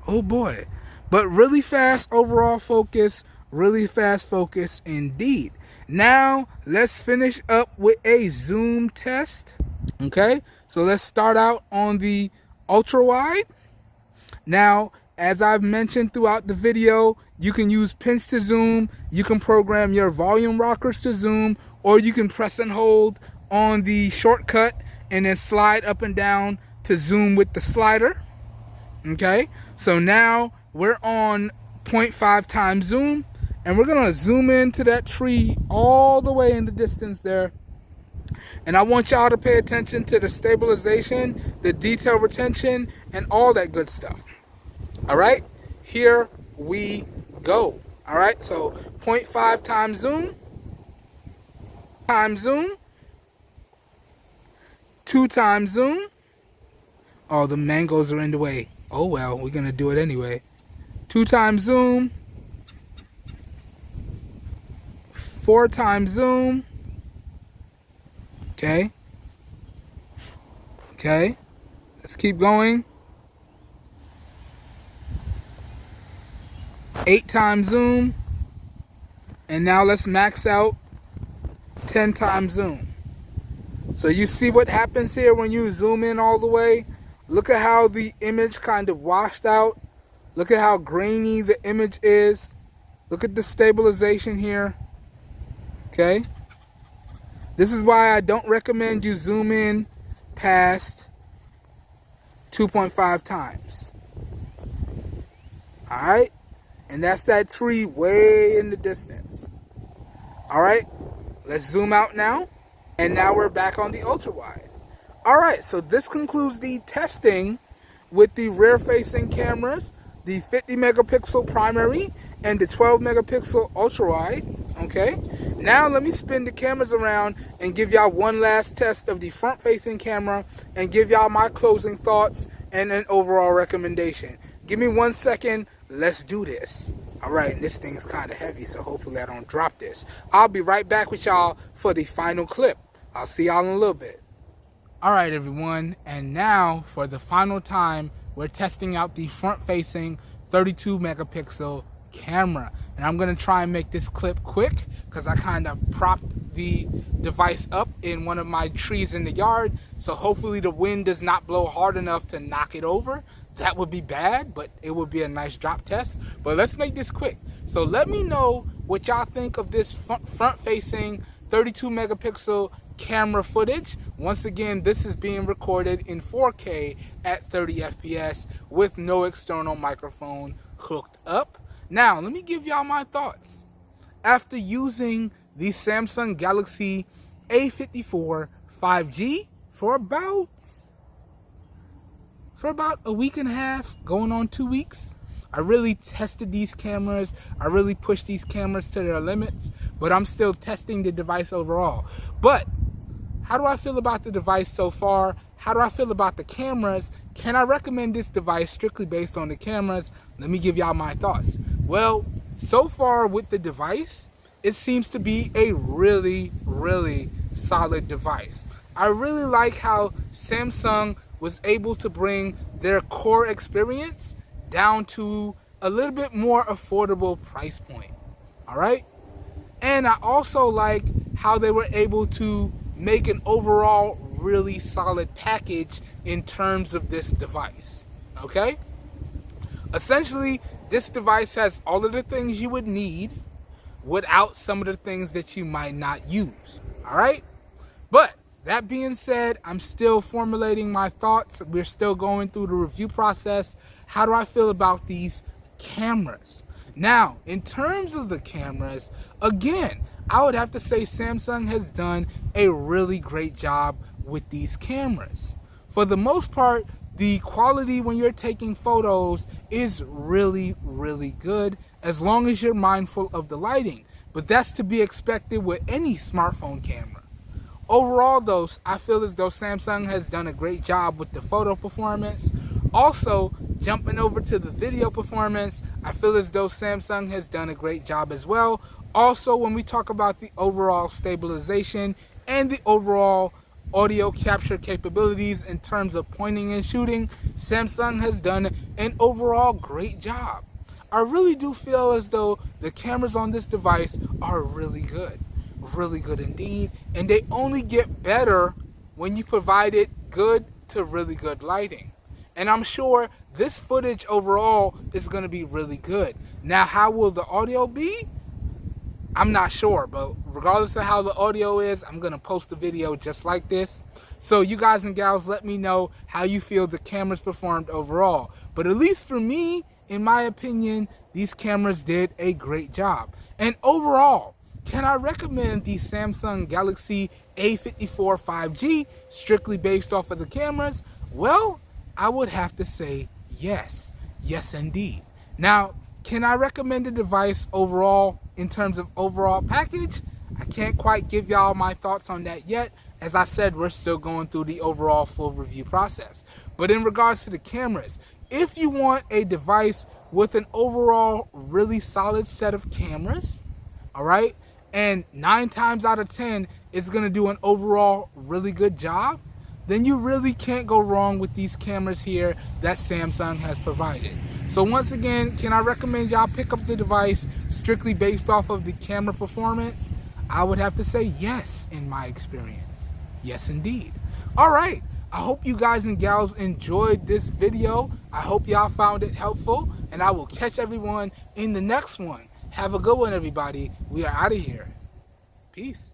Oh boy. But really fast overall focus. Really fast focus indeed. Now let's finish up with a zoom test. Okay, so let's start out on the ultra wide. Now, as I've mentioned throughout the video, you can use pinch to zoom, you can program your volume rockers to zoom, or you can press and hold on the shortcut and then slide up and down to zoom with the slider. Okay, so now we're on 0.5 times zoom, and we're gonna zoom into that tree all the way in the distance there. And I want y'all to pay attention to the stabilization, the detail retention, and all that good stuff. All right, here we go. All right, so 0.5 times zoom, 2 times zoom. Oh, the mangoes are in the way. Oh well, we're gonna do it anyway. 2 times zoom, 4 times zoom. Okay. Okay. Let's keep going. 8 times zoom. And now let's max out 10 times zoom. So you see what happens here when you zoom in all the way? Look at how the image kind of washed out. Look at how grainy the image is. Look at the stabilization here. Okay. This is why I don't recommend you zoom in past 2.5 times. Alright? And that's that tree way in the distance. Alright? Let's zoom out now. And now we're back on the ultra wide. Alright, so this concludes the testing with the rear facing cameras, the 50 megapixel primary and the 12 megapixel ultra wide. Okay, now let me spin the cameras around and give y'all one last test of the front facing camera and give y'all my closing thoughts and an overall recommendation. Give me 1 second, let's do this. Alright, and this thing's kind of heavy, so hopefully I don't drop this. I'll be right back with y'all for the final clip. I'll see y'all in a little bit. Alright everyone, and now for the final time, we're testing out the front facing 32 megapixel camera. And I'm going to try and make this clip quick because I kind of propped the device up in one of my trees in the yard. So hopefully the wind does not blow hard enough to knock it over. That would be bad, but it would be a nice drop test. But let's make this quick. So let me know what y'all think of this front facing 32 megapixel camera footage. Once again, this is being recorded in 4K at 30 FPS with no external microphone hooked up. Now, let me give y'all my thoughts. After using the Samsung Galaxy A54 5G for about a week and a half, going on 2 weeks, I really tested these cameras. I really pushed these cameras to their limits, but I'm still testing the device overall. But how do I feel about the device so far? How do I feel about the cameras? Can I recommend this device strictly based on the cameras? Let me give y'all my thoughts. Well, so far with the device, it seems to be a really, really solid device. I really like how Samsung was able to bring their core experience down to a little bit more affordable price point. All right? And I also like how they were able to make an overall really solid package in terms of this device. Okay? Essentially, this device has all of the things you would need without some of the things that you might not use. All right? But that being said, I'm still formulating my thoughts. We're still going through the review process. How do I feel about these cameras? Now, in terms of the cameras, again, I would have to say Samsung has done a really great job with these cameras. For the most part, the quality when you're taking photos is really, really good as long as you're mindful of the lighting. But that's to be expected with any smartphone camera. Overall, though, I feel as though Samsung has done a great job with the photo performance. Also, jumping over to the video performance, I feel as though Samsung has done a great job as well. Also, when we talk about the overall stabilization and the overall audio capture capabilities in terms of pointing and shooting, Samsung has done an overall great job. I really do feel as though the cameras on this device are really good indeed, and they only get better when you provide it good to really good lighting. And I'm sure this footage overall is going to be really good. Now, how will the audio be? I'm not sure, but regardless of how the audio is, I'm going to post a video just like this. So you guys and gals, let me know how you feel the cameras performed overall. But at least for me, in my opinion, these cameras did a great job. And overall, can I recommend the Samsung Galaxy A54 5G strictly based off of the cameras? Well, I would have to say yes. Yes, indeed. Now, can I recommend the device overall in terms of overall package? I can't quite give y'all my thoughts on that yet. As I said, we're still going through the overall full review process. But in regards to the cameras, if you want a device with an overall really solid set of cameras, all right, and 9 times out of 10 it's going to do an overall really good job, then you really can't go wrong with these cameras here that Samsung has provided. So once again, can I recommend y'all pick up the device strictly based off of the camera performance? I would have to say yes in my experience. Yes, indeed. All right. I hope you guys and gals enjoyed this video. I hope y'all found it helpful, and I will catch everyone in the next one. Have a good one, everybody. We are out of here. Peace.